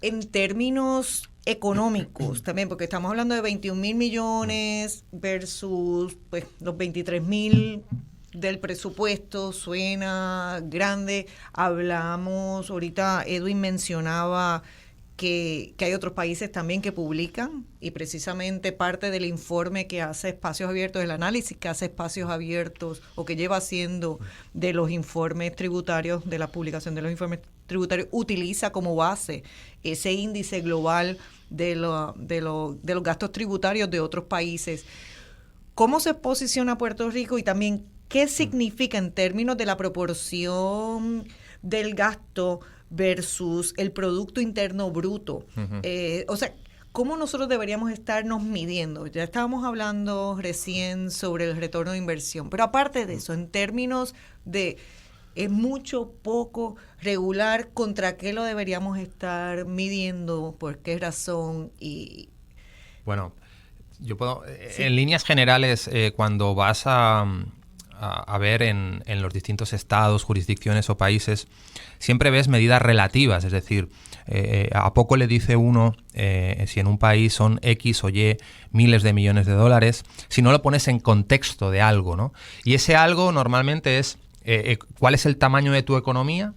en términos económicos también, porque estamos hablando de 21,000 millones versus pues los 23,000 del presupuesto, suena grande. Hablamos, ahorita Edwin mencionaba que hay otros países también que publican, y precisamente parte del informe que hace Espacios Abiertos, el análisis que hace Espacios Abiertos o que lleva haciendo de los informes tributarios, de la publicación de los informes tributarios, utiliza como base ese índice global de los gastos tributarios de otros países. ¿Cómo se posiciona Puerto Rico y también qué significa en términos de la proporción del gasto versus el Producto Interno Bruto? O sea, ¿cómo nosotros deberíamos estarnos midiendo? Ya estábamos hablando recién sobre el retorno de inversión, pero aparte de eso, en términos de ¿es mucho, poco, regular? ¿Contra qué lo deberíamos estar midiendo? ¿Por qué razón? Y bueno, yo puedo, sí. En líneas generales, cuando vas a ver en los distintos estados, jurisdicciones o países, siempre ves medidas relativas, es decir, a poco le dice uno si en un país son X o Y miles de millones de dólares, si no lo pones en contexto de algo, ¿no? Y ese algo normalmente es ¿cuál es el tamaño de tu economía?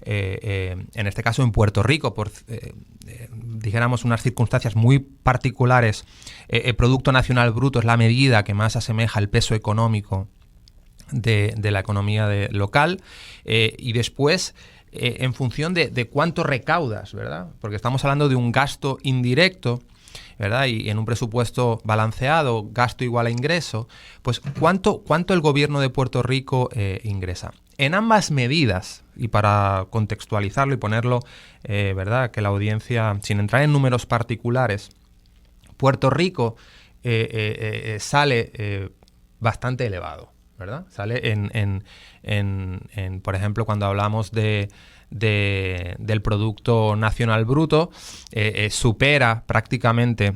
En este caso en Puerto Rico, por dijéramos unas circunstancias muy particulares, el Producto Nacional Bruto es la medida que más asemeja el peso económico de la economía local, y después en función de cuánto recaudas, ¿verdad? Porque estamos hablando de un gasto indirecto, ¿verdad? Y en un presupuesto balanceado, gasto igual a ingreso, pues ¿cuánto el gobierno de Puerto Rico ingresa? En ambas medidas, y para contextualizarlo y ponerlo, ¿verdad? Que la audiencia, sin entrar en números particulares, Puerto Rico sale bastante elevado, ¿verdad? Sale en por ejemplo, cuando hablamos del Producto Nacional Bruto, supera prácticamente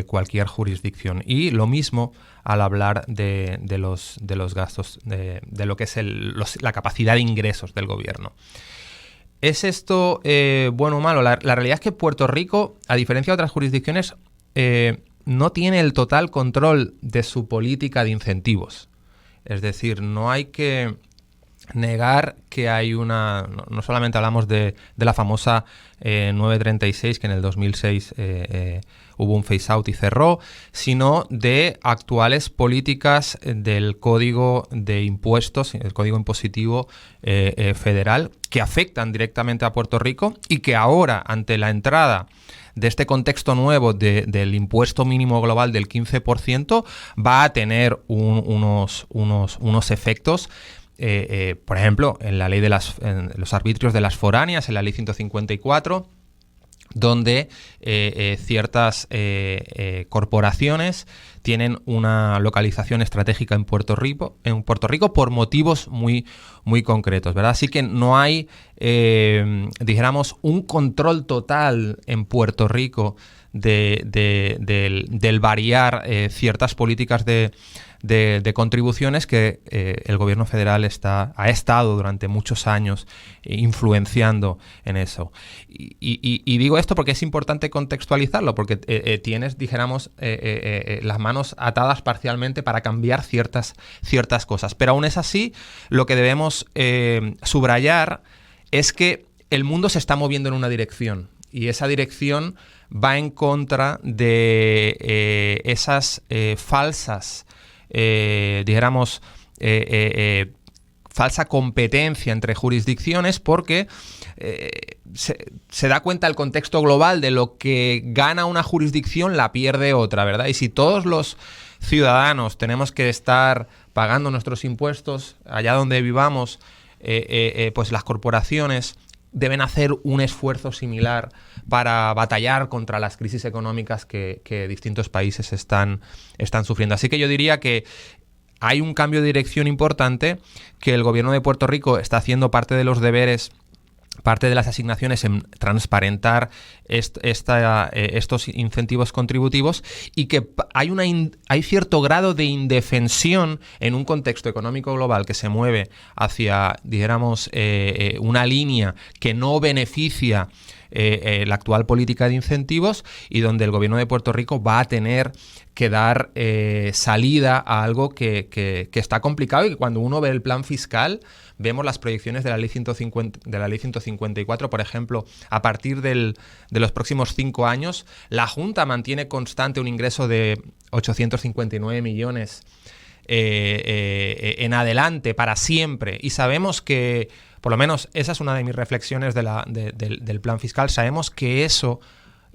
cualquier jurisdicción. Y lo mismo al hablar de los gastos, de lo que es la capacidad de ingresos del gobierno. ¿Es esto bueno o malo? La realidad es que Puerto Rico, a diferencia de otras jurisdicciones, no tiene el total control de su política de incentivos. Es decir, no hay que negar que hay no solamente hablamos de la famosa 936, que en el 2006 hubo un phase out y cerró, sino de actuales políticas del Código de Impuestos, el Código Impositivo Federal, que afectan directamente a Puerto Rico y que ahora, ante la entrada de este contexto nuevo del impuesto mínimo global del 15%, va a tener unos efectos. Por ejemplo, en la ley en los arbitrios de las foráneas, en la ley 154, donde ciertas corporaciones tienen una localización estratégica en Puerto Rico por motivos muy, muy concretos, ¿verdad? Así que no hay, dijéramos, un control total en Puerto Rico del variar ciertas políticas de contribuciones que el gobierno federal ha estado durante muchos años influenciando en eso. Y digo esto porque es importante contextualizarlo, porque tienes, dijéramos, las manos atadas parcialmente para cambiar ciertas cosas. Pero aún es así, lo que debemos subrayar es que el mundo se está moviendo en una dirección, y esa dirección va en contra de esas falsas, dijéramos, falsa competencia entre jurisdicciones, porque se da cuenta el contexto global de lo que gana una jurisdicción la pierde otra, ¿verdad? Y si todos los ciudadanos tenemos que estar pagando nuestros impuestos allá donde vivamos, pues las corporaciones deben hacer un esfuerzo similar para batallar contra las crisis económicas que distintos países están sufriendo. Así que yo diría que hay un cambio de dirección importante, que el gobierno de Puerto Rico está haciendo parte de los deberes, parte de las asignaciones en transparentar estos incentivos contributivos, y que hay cierto grado de indefensión en un contexto económico global que se mueve hacia, dijéramos, una línea que no beneficia la actual política de incentivos, y donde el gobierno de Puerto Rico va a tener que dar salida a algo que está complicado, y que cuando uno ve el plan fiscal, vemos las proyecciones de la ley 154, por ejemplo, a partir de los próximos 5 años, la Junta mantiene constante un ingreso de 859 millones en adelante, para siempre, y sabemos que, por lo menos esa es una de mis reflexiones del plan fiscal, sabemos que eso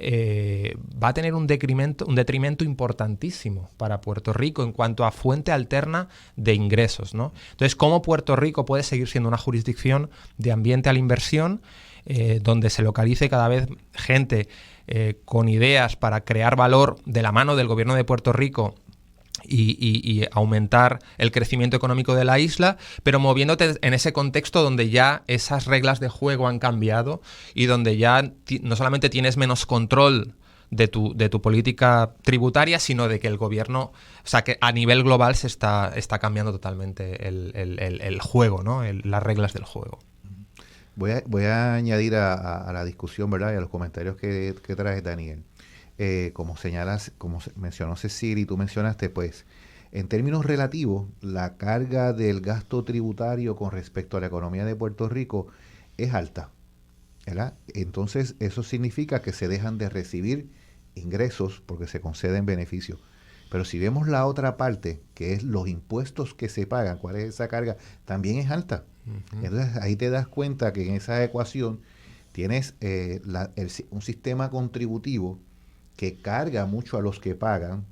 va a tener un detrimento importantísimo para Puerto Rico en cuanto a fuente alterna de ingresos, ¿no? Entonces, ¿cómo Puerto Rico puede seguir siendo una jurisdicción de ambiente a la inversión donde se localice cada vez gente con ideas para crear valor de la mano del gobierno de Puerto Rico y aumentar el crecimiento económico de la isla, pero moviéndote en ese contexto donde ya esas reglas de juego han cambiado y donde ya no solamente tienes menos control de tu política tributaria, sino de que el gobierno, o sea, que a nivel global se está cambiando totalmente el juego, ¿no? Las reglas del juego. Voy a añadir a la discusión, ¿verdad? Y a los comentarios que trae Daniel. Como señalas, como mencionó Cecilia y tú mencionaste, pues, en términos relativos, la carga del gasto tributario con respecto a la economía de Puerto Rico es alta, ¿verdad? Entonces, eso significa que se dejan de recibir ingresos porque se conceden beneficios. Pero si vemos la otra parte, que es los impuestos que se pagan, cuál es esa carga, también es alta. Uh-huh. Entonces, ahí te das cuenta que en esa ecuación tienes un sistema contributivo que carga mucho a los que pagan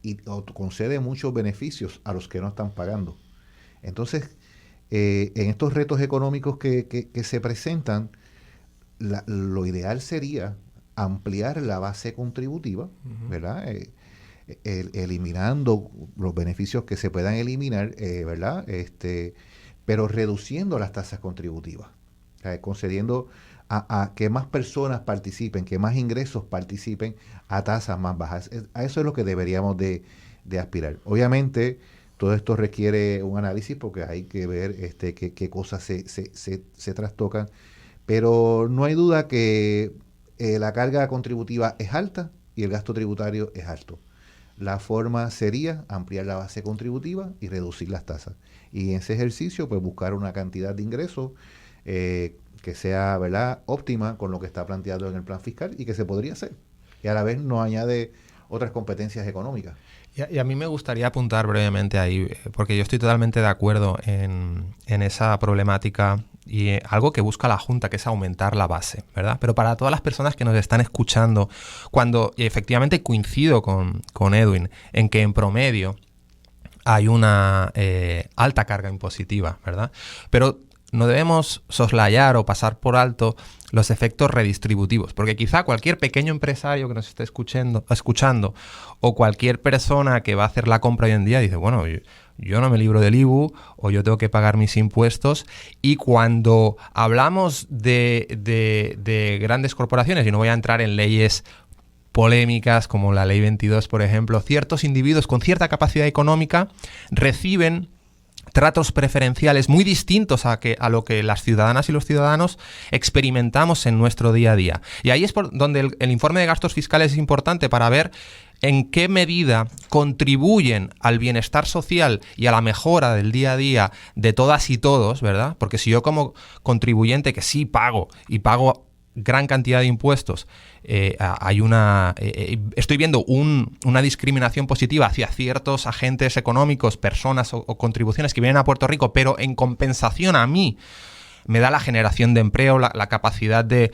y concede muchos beneficios a los que no están pagando. Entonces, en estos retos económicos que se presentan, lo ideal sería ampliar la base contributiva, uh-huh, ¿verdad? Eliminando los beneficios que se puedan eliminar, ¿verdad? Pero reduciendo las tasas contributivas, concediendo a que más personas participen, que más ingresos participen a tasas más bajas. A eso es lo que deberíamos de aspirar. Obviamente, todo esto requiere un análisis porque hay que ver qué cosas se trastocan, pero no hay duda que la carga contributiva es alta y el gasto tributario es alto. La forma sería ampliar la base contributiva y reducir las tasas. Y en ese ejercicio, pues buscar una cantidad de ingresos que sea, ¿verdad?, óptima con lo que está planteado en el plan fiscal y que se podría hacer. Y a la vez no añade otras competencias económicas. Y a mí me gustaría apuntar brevemente ahí, porque yo estoy totalmente de acuerdo en esa problemática y algo que busca la Junta, que es aumentar la base, ¿verdad? Pero para todas las personas que nos están escuchando, cuando efectivamente coincido con Edwin en que en promedio hay una alta carga impositiva, ¿verdad? Pero no debemos soslayar o pasar por alto los efectos redistributivos, porque quizá cualquier pequeño empresario que nos esté escuchando o cualquier persona que va a hacer la compra hoy en día dice, bueno, yo no me libro del IVU o yo tengo que pagar mis impuestos. Y cuando hablamos de grandes corporaciones, y no voy a entrar en leyes polémicas como la Ley 22, por ejemplo, ciertos individuos con cierta capacidad económica reciben tratos preferenciales muy distintos a lo que las ciudadanas y los ciudadanos experimentamos en nuestro día a día. Y ahí es por donde el informe de gastos fiscales es importante para ver en qué medida contribuyen al bienestar social y a la mejora del día a día de todas y todos, ¿verdad? Porque si yo como contribuyente que sí pago y pago gran cantidad de impuestos, estoy viendo una discriminación positiva hacia ciertos agentes económicos, personas o contribuciones que vienen a Puerto Rico, pero en compensación a mí me da la generación de empleo, la capacidad de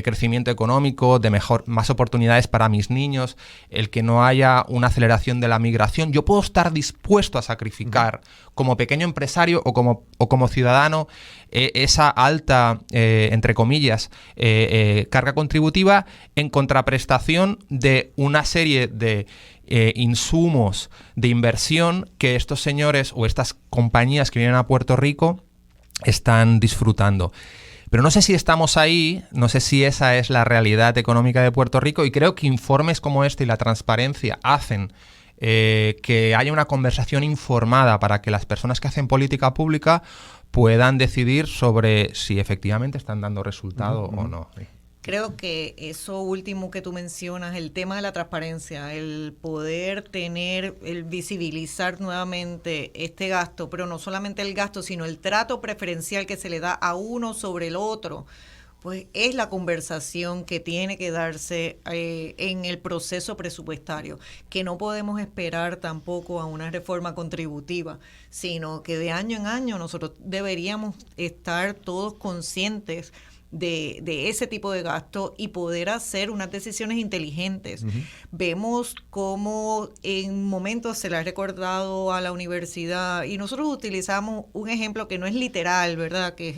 crecimiento económico, de más oportunidades para mis niños, el que no haya una aceleración de la migración. Yo puedo estar dispuesto a sacrificar como pequeño empresario o como ciudadano esa alta, entre comillas, carga contributiva en contraprestación de una serie de insumos de inversión que estos señores o estas compañías que vienen a Puerto Rico están disfrutando. Pero no sé si estamos ahí, no sé si esa es la realidad económica de Puerto Rico, y creo que informes como este y la transparencia hacen que haya una conversación informada para que las personas que hacen política pública puedan decidir sobre si efectivamente están dando resultado o no. Creo que eso último que tú mencionas, el tema de la transparencia, el poder el visibilizar nuevamente este gasto, pero no solamente el gasto, sino el trato preferencial que se le da a uno sobre el otro, pues es la conversación que tiene que darse en el proceso presupuestario, que no podemos esperar tampoco a una reforma contributiva, sino que de año en año nosotros deberíamos estar todos conscientes de ese tipo de gasto y poder hacer unas decisiones inteligentes. Uh-huh. Vemos cómo en momentos se le ha recordado a la universidad, y nosotros utilizamos un ejemplo que no es literal, ¿verdad?, que es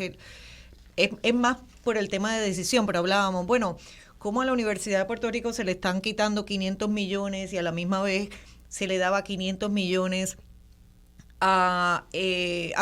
es más por el tema de decisión, pero hablábamos, bueno, cómo a la Universidad de Puerto Rico se le están quitando 500 millones y a la misma vez se le daba 500 millones a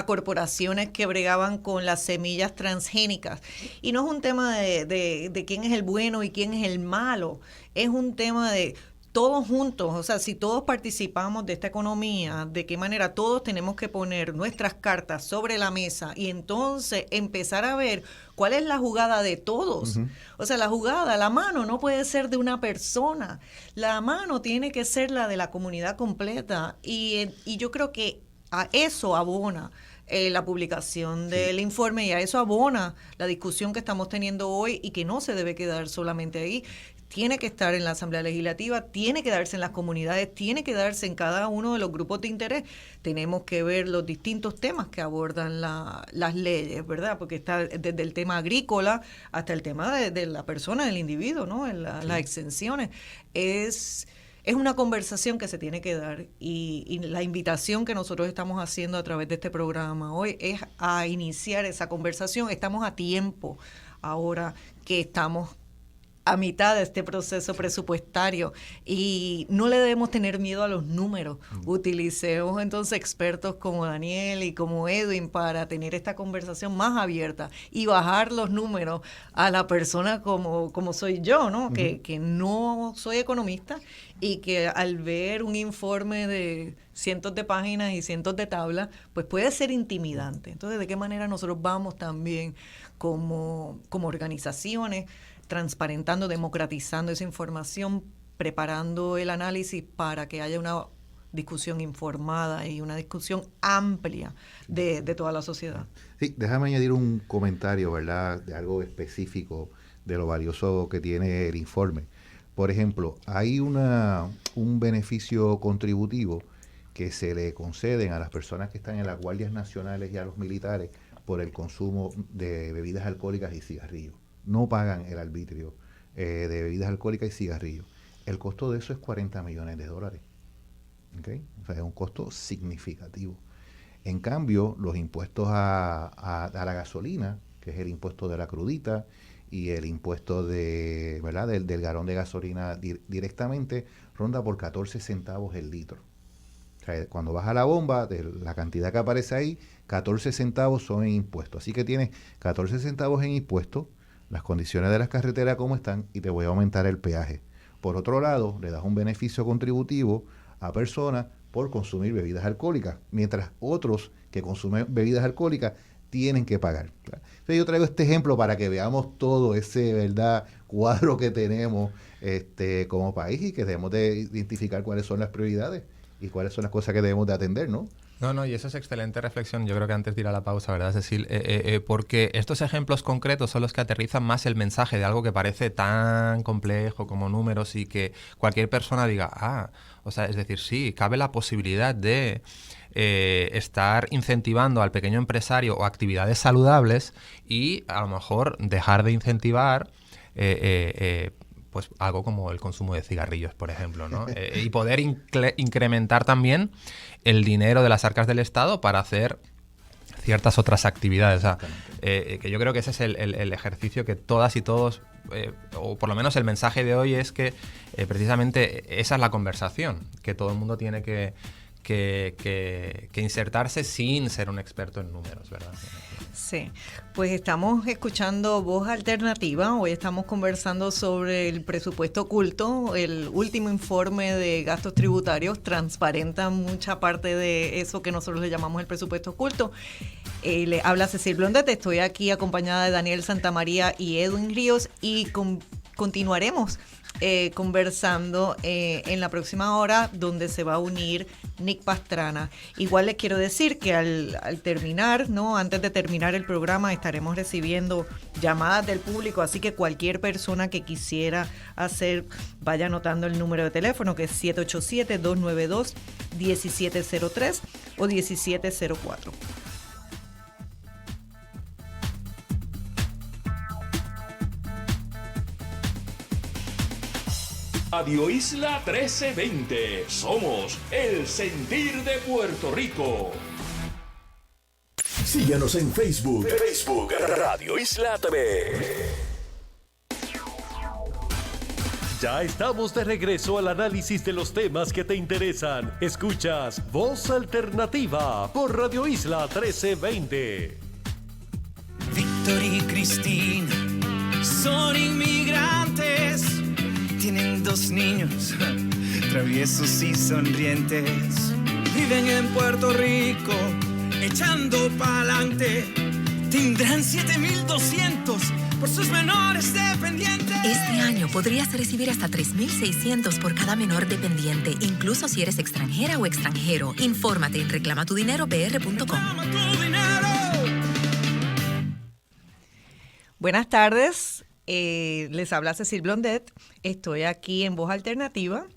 corporaciones que bregaban con las semillas transgénicas. Y no es un tema de quién es el bueno y quién es el malo, es un tema de todos juntos, o sea, si todos participamos de esta economía, de qué manera todos tenemos que poner nuestras cartas sobre la mesa y entonces empezar a ver cuál es la jugada de todos. Uh-huh. O sea, la mano no puede ser de una persona, la mano tiene que ser la de la comunidad completa y yo creo que a eso abona la publicación del informe y a eso abona la discusión que estamos teniendo hoy y que no se debe quedar solamente ahí. Tiene que estar en la Asamblea Legislativa, tiene que darse en las comunidades, tiene que darse en cada uno de los grupos de interés. Tenemos que ver los distintos temas que abordan las leyes, ¿verdad? Porque está desde el tema agrícola hasta el tema de la persona, del individuo, ¿no? Las exenciones. Es una conversación que se tiene que dar y la invitación que nosotros estamos haciendo a través de este programa hoy es a iniciar esa conversación. Estamos a tiempo ahora que estamos a mitad de este proceso presupuestario y no le debemos tener miedo a los números. Utilicemos entonces expertos como Daniel y como Edwin para tener esta conversación más abierta y bajar los números a la persona como soy yo, ¿no? Uh-huh. Que no soy economista y que al ver un informe de cientos de páginas y cientos de tablas, pues puede ser intimidante. Entonces, ¿de qué manera nosotros vamos también como organizaciones transparentando, democratizando esa información, preparando el análisis para que haya una discusión informada y una discusión amplia de toda la sociedad? Sí, déjame añadir un comentario, ¿verdad?, de algo específico de lo valioso que tiene el informe. Por ejemplo, hay un beneficio contributivo que se le conceden a las personas que están en las guardias nacionales y a los militares por el consumo de bebidas alcohólicas y cigarrillos. No pagan el arbitrio de bebidas alcohólicas y cigarrillos. El costo de eso es $40 millones. ¿Okay? O sea, es un costo significativo. En cambio, los impuestos a la gasolina, que es el impuesto de la crudita y el impuesto ¿verdad?, del galón de gasolina directamente, ronda por 14 centavos el litro. O sea, cuando vas a la bomba, de la cantidad que aparece ahí, 14 centavos son en impuestos. Así que tienes 14 centavos en impuestos, las condiciones de las carreteras como están, y te voy a aumentar el peaje. Por otro lado, le das un beneficio contributivo a personas por consumir bebidas alcohólicas, mientras otros que consumen bebidas alcohólicas tienen que pagar. Entonces yo traigo este ejemplo para que veamos todo ese, ¿verdad?, cuadro que tenemos como país y que debemos de identificar cuáles son las prioridades y cuáles son las cosas que debemos de atender, ¿no? No, y eso es excelente reflexión. Yo creo que antes de ir a la pausa, ¿verdad, Cecil? Porque estos ejemplos concretos son los que aterrizan más el mensaje de algo que parece tan complejo como números y que cualquier persona diga, o sea, es decir, sí, cabe la posibilidad de estar incentivando al pequeño empresario o actividades saludables y a lo mejor dejar de incentivar pues algo como el consumo de cigarrillos, por ejemplo, ¿no? Y poder incrementar también el dinero de las arcas del Estado para hacer ciertas otras actividades. O sea, que yo creo que ese es el ejercicio que todas y todos, o por lo menos el mensaje de hoy es que precisamente esa es la conversación, que todo el mundo tiene que insertarse sin ser un experto en números, ¿verdad? Sí, pues estamos escuchando Voz Alternativa. Hoy estamos conversando sobre el presupuesto oculto. El último informe de gastos tributarios transparenta mucha parte de eso que nosotros le llamamos el presupuesto oculto. Le habla Cecil Blondet. Estoy aquí acompañada de Daniel Santamaría y Edwin Ríos y continuaremos conversando en la próxima hora, donde se va a unir Nick Pastrana. Igual les quiero decir que al terminar, ¿no?, antes de terminar el programa, estaremos recibiendo llamadas del público, así que cualquier persona que quisiera vaya anotando el número de teléfono, que es 787-292-1703 o 1704. Radio Isla 1320. Somos el sentir de Puerto Rico. Síguenos en Facebook Radio Isla TV. Ya estamos de regreso al análisis de los temas que te interesan. Escuchas Voz Alternativa por Radio Isla 1320. Víctor y Cristina son inmigrantes. Tienen 2 niños, traviesos y sonrientes. Viven en Puerto Rico, echando pa'lante. Tendrán 7,200 por sus menores dependientes. Este año podrías recibir hasta 3,600 por cada menor dependiente, incluso si eres extranjera o extranjero. Infórmate en reclamatudineropr.com. Reclama tu dinero. Buenas tardes, les habla Cecil Blondet. Estoy aquí en Voz Alternativa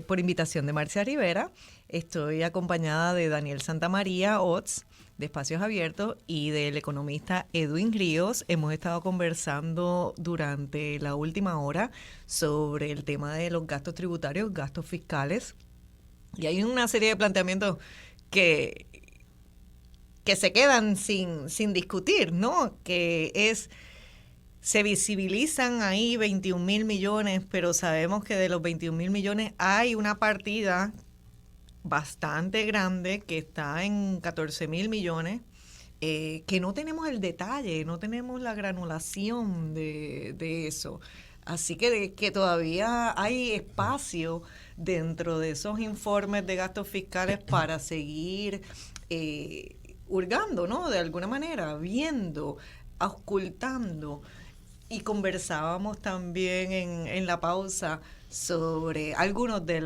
por invitación de Marcia Rivera. Estoy acompañada de Daniel Santamaría Ots, de Espacios Abiertos, y del economista Edwin Ríos. Hemos estado conversando durante la última hora sobre el tema de los gastos tributarios, gastos fiscales. Y hay una serie de planteamientos que se quedan sin discutir, ¿no? Que se visibilizan ahí 21,000 millones, pero sabemos que de los 21,000 millones hay una partida bastante grande que está en 14,000 millones, que no tenemos el detalle, no tenemos la granulación de eso. Así que todavía hay espacio dentro de esos informes de gastos fiscales para seguir hurgando, ¿no? De alguna manera, viendo, auscultando. Y conversábamos también en la pausa sobre algunas de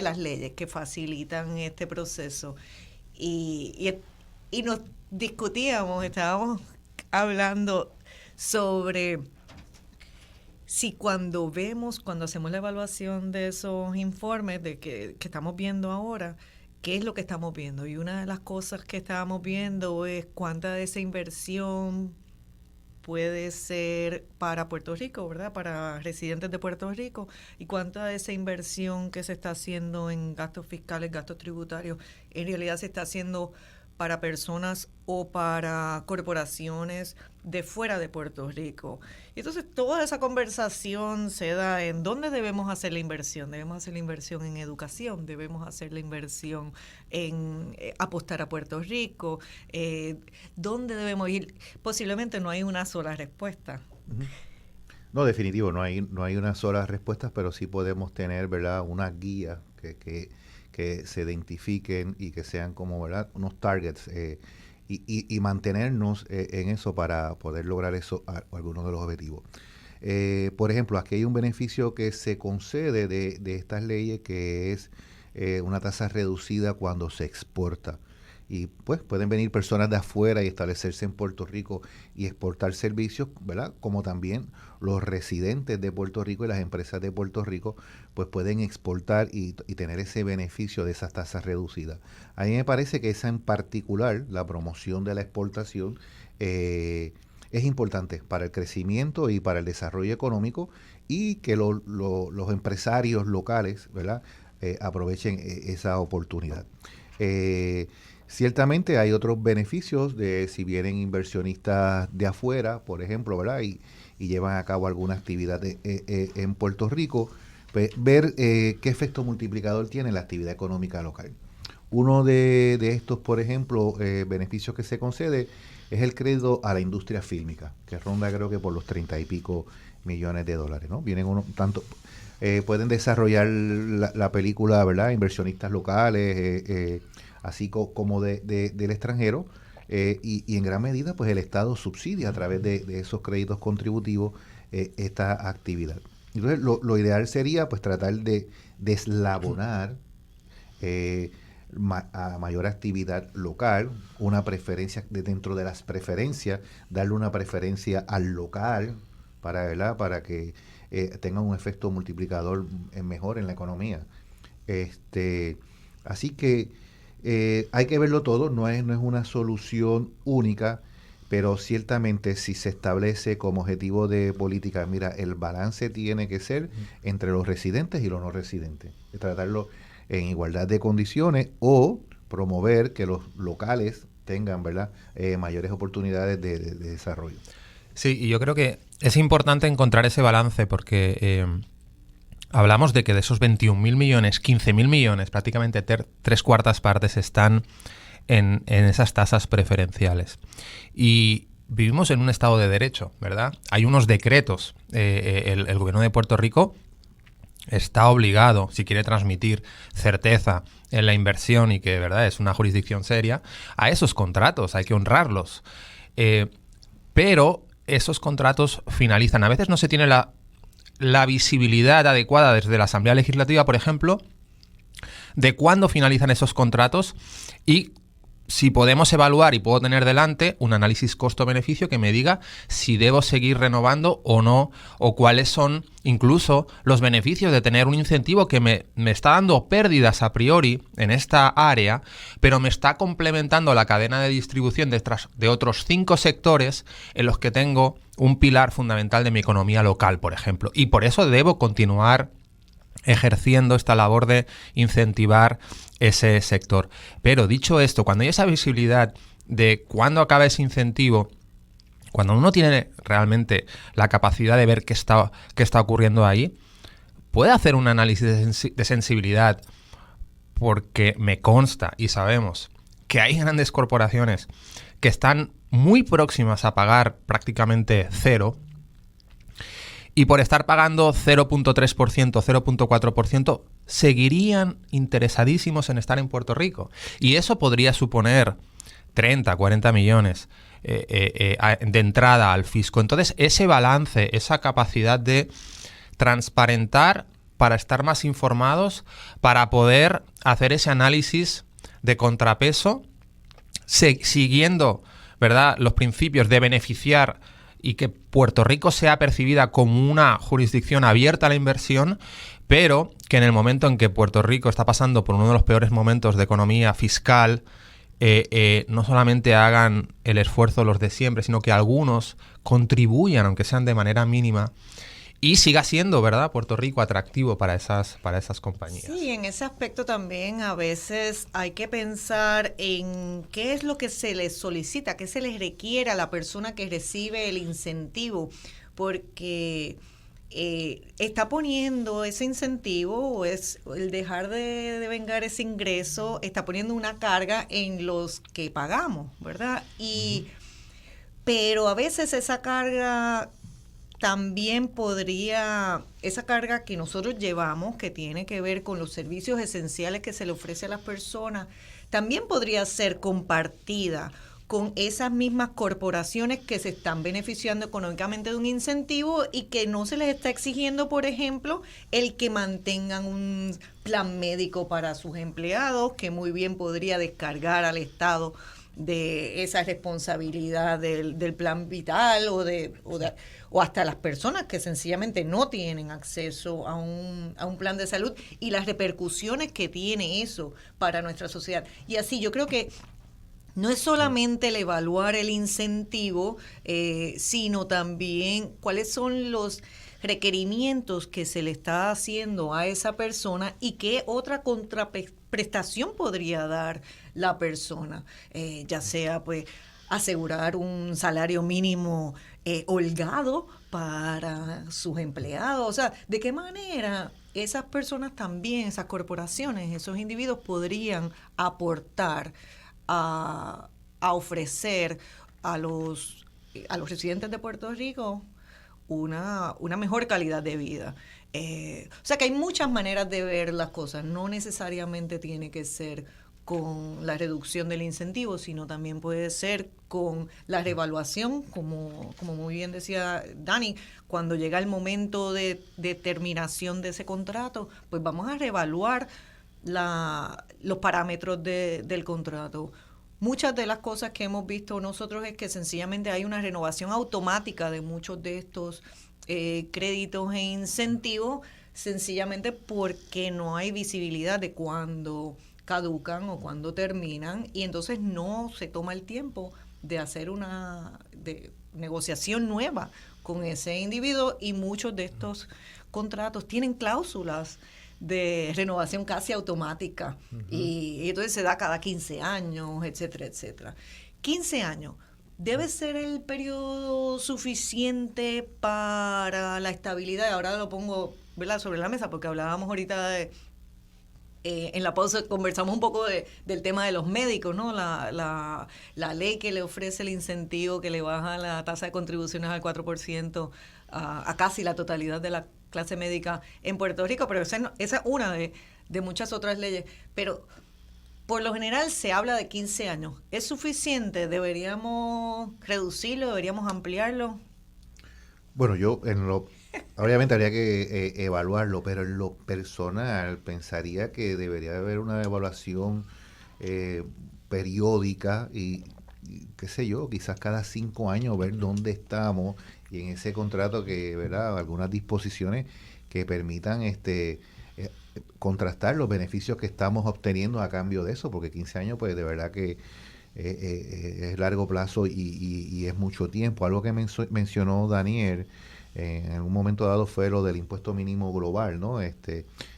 las leyes que facilitan este proceso. Y nos discutíamos, estábamos hablando sobre si cuando hacemos la evaluación de esos informes de que estamos viendo ahora, ¿qué es lo que estamos viendo? Y una de las cosas que estábamos viendo es cuánta de esa inversión puede ser para Puerto Rico, ¿verdad? Para residentes de Puerto Rico, y cuánta de esa inversión que se está haciendo en gastos fiscales, gastos tributarios, en realidad se está haciendo para personas o para corporaciones de fuera de Puerto Rico. Y entonces toda esa conversación se da en dónde debemos hacer la inversión. Debemos hacer la inversión en educación, debemos hacer la inversión en apostar a Puerto Rico, dónde debemos ir. Posiblemente no hay una sola respuesta. No, definitivo, no hay una sola respuesta, pero sí podemos tener, ¿verdad?, una guía que se identifiquen y que sean como, ¿verdad?, unos targets, y mantenernos en eso para poder lograr eso, algunos de los objetivos. Por ejemplo, aquí hay un beneficio que se concede de estas leyes, que es una tasa reducida cuando se exporta. Y pues pueden venir personas de afuera y establecerse en Puerto Rico y exportar servicios, ¿verdad? Como también los residentes de Puerto Rico y las empresas de Puerto Rico pues pueden exportar y tener ese beneficio de esas tasas reducidas. A mí me parece que esa en particular, la promoción de la exportación, es importante para el crecimiento y para el desarrollo económico, y que los empresarios locales, ¿verdad?, aprovechen esa oportunidad. Ciertamente hay otros beneficios de si vienen inversionistas de afuera, por ejemplo, ¿verdad?, y llevan a cabo alguna actividad en Puerto Rico, pues ver qué efecto multiplicador tiene la actividad económica local. Uno de estos, por ejemplo, beneficios que se concede es el crédito a la industria fílmica, que ronda creo que por los 30 y pico millones de dólares, ¿no? Vienen pueden desarrollar la película, ¿verdad?, inversionistas locales, así como del extranjero, y en gran medida pues el Estado subsidia a través de esos créditos contributivos esta actividad. Entonces lo ideal sería pues tratar de deslabonar a mayor actividad local, una preferencia dentro de las preferencias, darle una preferencia al local para que tenga un efecto multiplicador mejor en la economía. Así que hay que verlo todo, no es una solución única, pero ciertamente si se establece como objetivo de política, mira, el balance tiene que ser entre los residentes y los no residentes, de tratarlo en igualdad de condiciones, o promover que los locales tengan, ¿verdad?, mayores oportunidades de desarrollo. Sí, y yo creo que es importante encontrar ese balance porque hablamos de que de esos 21.000 millones, 15.000 millones, prácticamente 3/4 partes están en esas tasas preferenciales. Y vivimos en un Estado de Derecho, ¿verdad? Hay unos decretos. El gobierno de Puerto Rico está obligado, si quiere transmitir certeza en la inversión y que, ¿verdad?, es una jurisdicción seria, a esos contratos, hay que honrarlos. Pero esos contratos finalizan. A veces no se tiene la visibilidad adecuada desde la Asamblea Legislativa, por ejemplo, de cuándo finalizan esos contratos y si podemos evaluar y puedo tener delante un análisis costo-beneficio que me diga si debo seguir renovando o no, o cuáles son incluso los beneficios de tener un incentivo que me está dando pérdidas a priori en esta área, pero me está complementando la cadena de distribución de otros 5 sectores en los que tengo un pilar fundamental de mi economía local, por ejemplo. Y por eso debo continuar ejerciendo esta labor de incentivar ese sector. Pero dicho esto, cuando hay esa visibilidad de cuándo acaba ese incentivo, cuando uno tiene realmente la capacidad de ver qué está ocurriendo ahí, puede hacer un análisis de sensibilidad, porque me consta y sabemos que hay grandes corporaciones que están muy próximas a pagar prácticamente cero, y por estar pagando 0.3%, 0.4%, seguirían interesadísimos en estar en Puerto Rico. Y eso podría suponer 30, 40 millones de entrada al fisco. Entonces, ese balance, esa capacidad de transparentar para estar más informados, para poder hacer ese análisis de contrapeso, siguiendo, ¿verdad?, los principios de beneficiar y que Puerto Rico sea percibida como una jurisdicción abierta a la inversión, pero que en el momento en que Puerto Rico está pasando por uno de los peores momentos de economía fiscal, no solamente hagan el esfuerzo los de siempre, sino que algunos contribuyan, aunque sean de manera mínima, y siga siendo, ¿verdad?, Puerto Rico atractivo para esas compañías. Sí, en ese aspecto también a veces hay que pensar en qué es lo que se les solicita, qué se les requiere a la persona que recibe el incentivo, porque está poniendo ese incentivo, o es el dejar de devengar ese ingreso, está poniendo una carga en los que pagamos, ¿verdad? Pero a veces esa carga también podría, esa carga que nosotros llevamos, que tiene que ver con los servicios esenciales que se le ofrece a las personas, también podría ser compartida con esas mismas corporaciones que se están beneficiando económicamente de un incentivo y que no se les está exigiendo, por ejemplo, el que mantengan un plan médico para sus empleados, que muy bien podría descargar al Estado de esa responsabilidad del plan vital o hasta las personas que sencillamente no tienen acceso a un plan de salud y las repercusiones que tiene eso para nuestra sociedad. Y así yo creo que no es solamente el evaluar el incentivo, sino también cuáles son los requerimientos que se le está haciendo a esa persona y qué otra contraprestación podría dar la persona, ya sea pues asegurar un salario mínimo holgado para sus empleados, o sea, de qué manera esas personas también, esas corporaciones, esos individuos podrían aportar a ofrecer a los residentes de Puerto Rico una mejor calidad de vida. O sea que hay muchas maneras de ver las cosas, no necesariamente tiene que ser con la reducción del incentivo, sino también puede ser con la reevaluación, como muy bien decía Dani, cuando llega el momento de terminación de ese contrato, pues vamos a reevaluar los parámetros del contrato. Muchas de las cosas que hemos visto nosotros es que sencillamente hay una renovación automática de muchos de estos créditos e incentivos, sencillamente porque no hay visibilidad de cuándo caducan o cuándo terminan, y entonces no se toma el tiempo de hacer una negociación nueva con ese individuo, y muchos de estos contratos tienen cláusulas de renovación casi automática. Y entonces se da cada 15 años, etcétera, etcétera. 15 años. ¿Debe ser el periodo suficiente para la estabilidad? Y ahora lo pongo, ¿verdad?, sobre la mesa, porque hablábamos ahorita de... en la pausa conversamos un poco del tema de los médicos, ¿no? La ley que le ofrece el incentivo, que le baja la tasa de contribuciones al 4% a casi la totalidad de la clase médica en Puerto Rico, pero esa es una de muchas otras leyes. Pero por lo general se habla de 15 años. ¿Es suficiente? ¿Deberíamos reducirlo? ¿Deberíamos ampliarlo? Bueno, obviamente habría que evaluarlo, pero en lo personal pensaría que debería haber una evaluación periódica y qué sé yo, quizás cada 5 años ver dónde estamos y en ese contrato que, ¿verdad?, algunas disposiciones que permitan contrastar los beneficios que estamos obteniendo a cambio de eso, porque 15 años pues de verdad que es largo plazo y es mucho tiempo. Algo que mencionó Daniel en un momento dado fue lo del impuesto mínimo global, ¿no?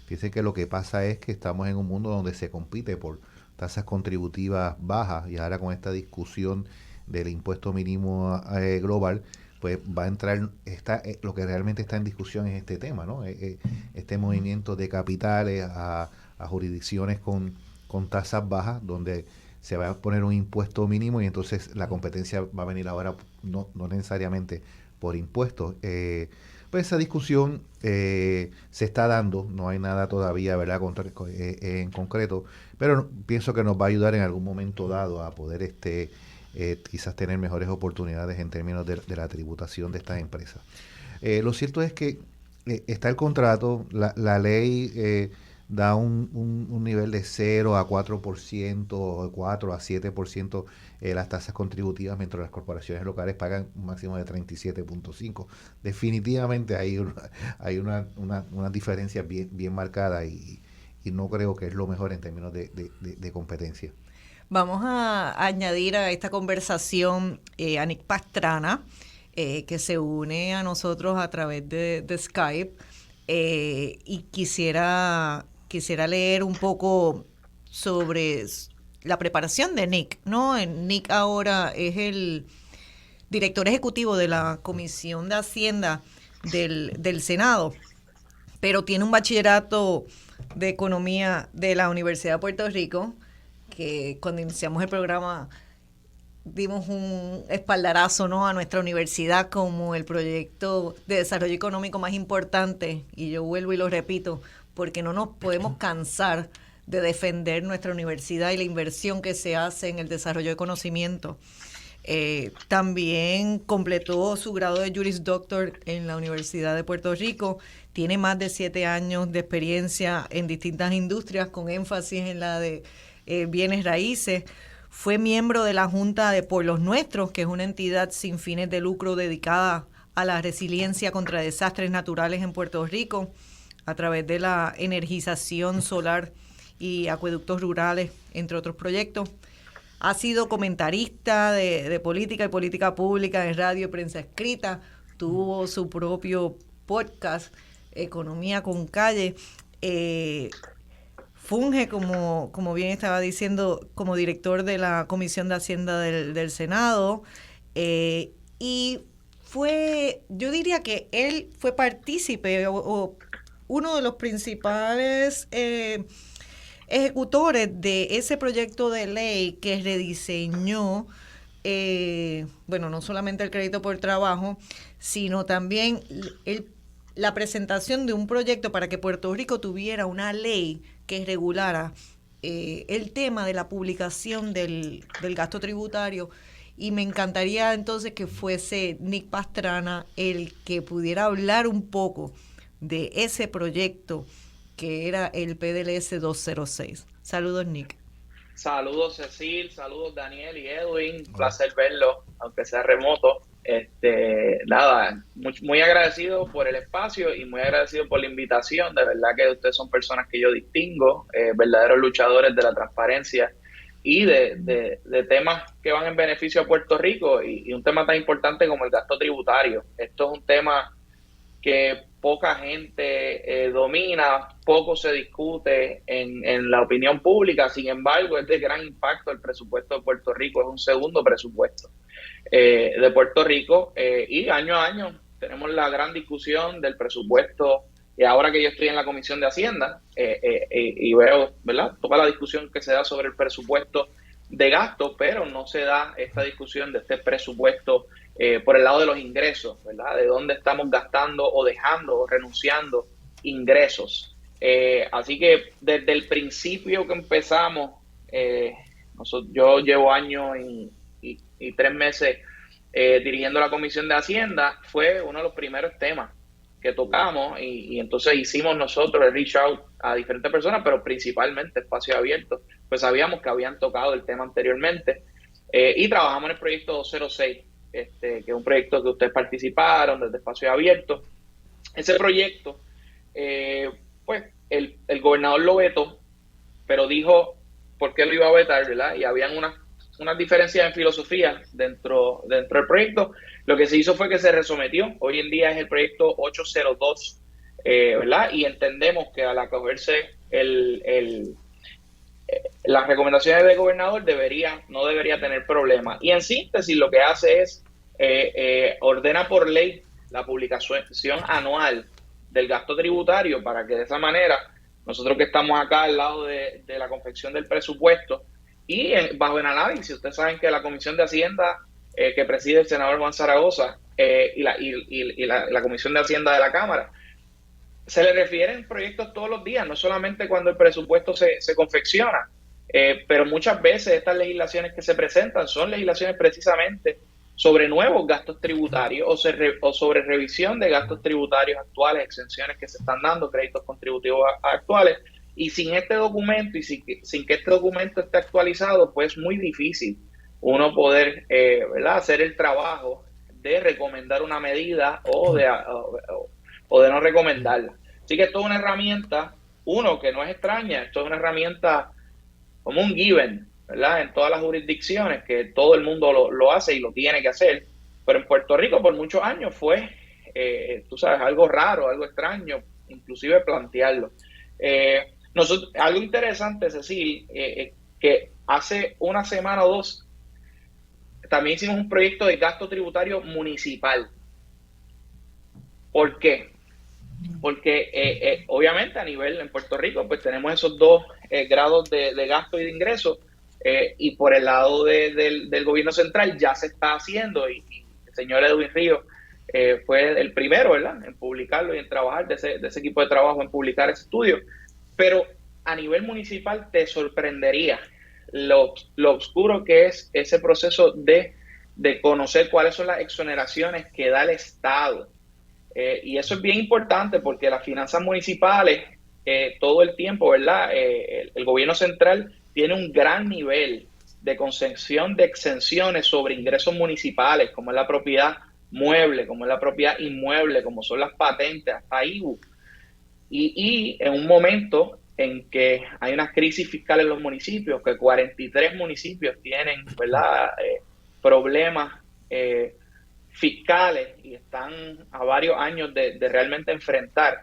Fíjense que lo que pasa es que estamos en un mundo donde se compite por tasas contributivas bajas y ahora con esta discusión del impuesto mínimo global, pues va a entrar, lo que realmente está en discusión es este tema, ¿no? Este movimiento de capitales a jurisdicciones con tasas bajas, donde se va a poner un impuesto mínimo y entonces la competencia va a venir ahora no necesariamente por impuestos. Pues esa discusión se está dando, no hay nada todavía, ¿verdad?, en concreto, pero pienso que nos va a ayudar en algún momento dado a poder quizás tener mejores oportunidades en términos de la tributación de estas empresas. Lo cierto es que está el contrato, la ley da un nivel de 0 a 4%, 4 a 7% las tasas contributivas, mientras las corporaciones locales pagan un máximo de 37.5%. Definitivamente hay una diferencia bien marcada y no creo que es lo mejor en términos de competencia. Vamos a añadir a esta conversación a Nick Pastrana, que se une a nosotros a través de Skype, y quisiera leer un poco sobre la preparación de Nick, ¿no? Nick ahora es el director ejecutivo de la Comisión de Hacienda del Senado, pero tiene un bachillerato de Economía de la Universidad de Puerto Rico, que cuando iniciamos el programa dimos un espaldarazo, ¿no?, a nuestra universidad como el proyecto de desarrollo económico más importante, y yo vuelvo y lo repito, porque no nos podemos cansar de defender nuestra universidad y la inversión que se hace en el desarrollo de conocimiento. También completó su grado de Juris Doctor en la Universidad de Puerto Rico, tiene más de 7 años de experiencia en distintas industrias, con énfasis en la de bienes raíces. Fue miembro de la Junta de Pueblos Nuestros, que es una entidad sin fines de lucro dedicada a la resiliencia contra desastres naturales en Puerto Rico, a través de la energización solar y acueductos rurales, entre otros proyectos. Ha sido comentarista de política y política pública en radio y prensa escrita. Tuvo su propio podcast, Economía con Calle. Funge, como bien estaba diciendo, como director de la Comisión de Hacienda del Senado. Y yo diría que él fue partícipe o uno de los principales ejecutores de ese proyecto de ley que rediseñó, no solamente el crédito por trabajo, sino también la presentación de un proyecto para que Puerto Rico tuviera una ley que regulara el tema de la publicación del gasto tributario. Y me encantaría entonces que fuese Nick Pastrana el que pudiera hablar un poco de ese proyecto que era el PDLS 206. Saludos, Nick. Saludos, Cecil, saludos, Daniel y Edwin. Un placer verlo, aunque sea remoto. Muy agradecido por el espacio y muy agradecido por la invitación. De verdad que ustedes son personas que yo distingo, verdaderos luchadores de la transparencia y de temas que van en beneficio a Puerto Rico y un tema tan importante como el gasto tributario. Esto es un tema que poca gente domina, poco se discute en la opinión pública. Sin embargo, es de gran impacto el presupuesto de Puerto Rico, es un segundo presupuesto de Puerto Rico, y año a año tenemos la gran discusión del presupuesto. Y ahora que yo estoy en la Comisión de Hacienda y veo, ¿verdad?, toda la discusión que se da sobre el presupuesto de gasto, pero no se da esta discusión de este presupuesto por el lado de los ingresos, ¿verdad?, de dónde estamos gastando o dejando o renunciando ingresos. Así que desde el principio que empezamos, yo llevo año y 3 meses dirigiendo la Comisión de Hacienda, fue uno de los primeros temas que tocamos y entonces hicimos nosotros el reach out a diferentes personas, pero principalmente Espacio Abierto, pues sabíamos que habían tocado el tema anteriormente, y trabajamos en el proyecto 206, que es un proyecto que ustedes participaron desde Espacio Abierto. Ese proyecto, pues el gobernador lo vetó, pero dijo por qué lo iba a vetar, ¿verdad? Y habían unas diferencias en filosofía dentro del proyecto. Lo que se hizo fue que se resometió. Hoy en día es el proyecto 802, ¿verdad? Y entendemos que al acogerse las recomendaciones del gobernador no debería tener problema. Y en síntesis lo que hace es ordena por ley la publicación anual del gasto tributario para que de esa manera nosotros que estamos acá al lado de la confección del presupuesto y bajo el análisis, ustedes saben que la Comisión de Hacienda que preside el senador Juan Zaragoza y la Comisión de Hacienda de la Cámara, se le refieren proyectos todos los días, no solamente cuando el presupuesto se confecciona, pero muchas veces estas legislaciones que se presentan son legislaciones precisamente sobre nuevos gastos tributarios o sobre revisión de gastos tributarios actuales, exenciones que se están dando, créditos contributivos actuales, y sin este documento y sin que este documento esté actualizado, pues es muy difícil uno poder ¿verdad?, hacer el trabajo de recomendar una medida o de no recomendarla. Así que esto es una herramienta, que no es extraña, esto es una herramienta como un given, ¿verdad?, en todas las jurisdicciones, que todo el mundo lo hace y lo tiene que hacer, pero en Puerto Rico por muchos años fue, tú sabes, algo raro, algo extraño, inclusive plantearlo. Algo interesante, Cecil, que hace una semana o dos también hicimos un proyecto de gasto tributario municipal. ¿Por qué? Porque obviamente a nivel en Puerto Rico pues tenemos esos dos grados de gasto y de ingreso, y por el lado del gobierno central ya se está haciendo y el señor Edwin Ríos fue el primero, ¿verdad?, en publicarlo y en trabajar de ese equipo de trabajo en publicar ese estudio. Pero a nivel municipal te sorprendería lo oscuro que es ese proceso de conocer cuáles son las exoneraciones que da el Estado. Y eso es bien importante porque las finanzas municipales todo el tiempo, ¿verdad?, el gobierno central tiene un gran nivel de concesión de exenciones sobre ingresos municipales, como es la propiedad mueble, como es la propiedad inmueble, como son las patentes, hasta IBU. Y en un momento en que hay una crisis fiscal en los municipios, que 43 municipios tienen, ¿verdad?, problemas fiscales y están a varios años de realmente enfrentar,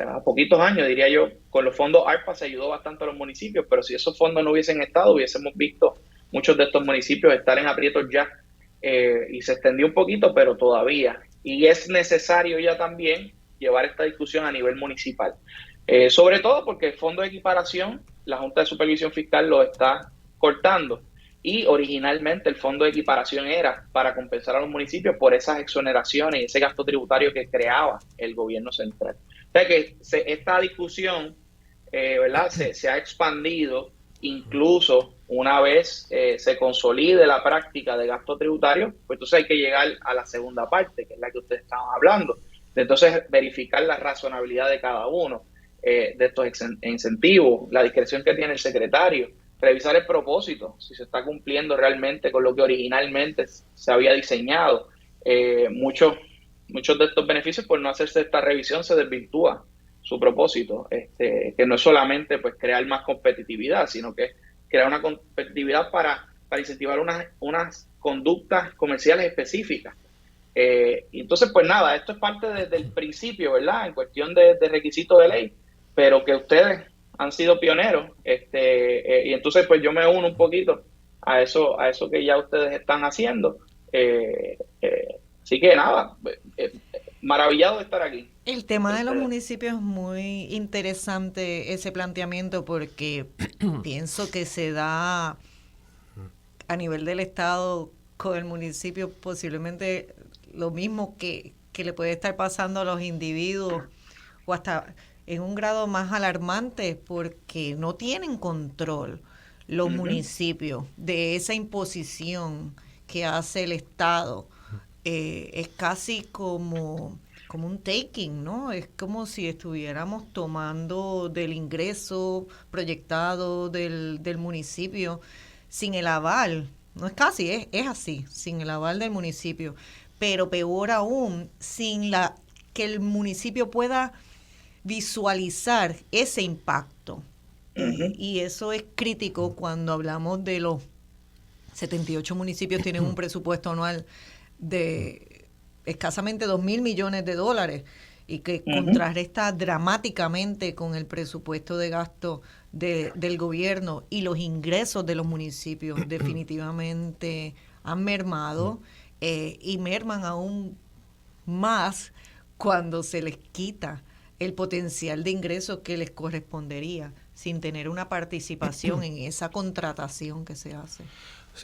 a poquitos años, diría yo, con los fondos ARPA se ayudó bastante a los municipios, pero si esos fondos no hubiesen estado, hubiésemos visto muchos de estos municipios estar en aprietos ya, y se extendió un poquito, pero todavía. Y es necesario ya también llevar esta discusión a nivel municipal. Sobre todo porque el fondo de equiparación, la Junta de Supervisión Fiscal lo está cortando, y originalmente el fondo de equiparación era para compensar a los municipios por esas exoneraciones y ese gasto tributario que creaba el gobierno central. O sea que esta discusión, ¿verdad?, se ha expandido, incluso una vez se consolide la práctica de gasto tributario, pues entonces hay que llegar a la segunda parte, que es la que ustedes estaban hablando, de entonces verificar la razonabilidad de cada uno de estos incentivos, la discreción que tiene el secretario, revisar el propósito, si se está cumpliendo realmente con lo que originalmente se había diseñado. Muchos de estos beneficios, por no hacerse esta revisión, se desvirtúa su propósito, que no es solamente pues crear más competitividad, sino que crear una competitividad para incentivar unas conductas comerciales específicas. Y entonces, pues nada, esto es parte del principio, ¿verdad? En cuestión de requisitos de ley, pero que ustedes han sido pioneros, y entonces pues yo me uno un poquito a eso que ya ustedes están haciendo. Así que nada, maravillado de estar aquí. El tema de los municipios es muy interesante, ese planteamiento, porque pienso que se da a nivel del Estado con el municipio posiblemente lo mismo que le puede estar pasando a los individuos, o hasta en un grado más alarmante, porque no tienen control los municipios de esa imposición que hace el Estado. Es casi como un taking, ¿no? Es como si estuviéramos tomando del ingreso proyectado del municipio sin el aval. No es casi, es así, sin el aval del municipio. Pero peor aún, sin que el municipio pueda visualizar ese impacto. Y eso es crítico cuando hablamos de los 78 municipios tienen un presupuesto anual de escasamente $2,000 millones y que contrarresta dramáticamente con el presupuesto de gasto del gobierno, y los ingresos de los municipios definitivamente han mermado, y merman aún más cuando se les quita el potencial de ingresos que les correspondería sin tener una participación en esa contratación que se hace.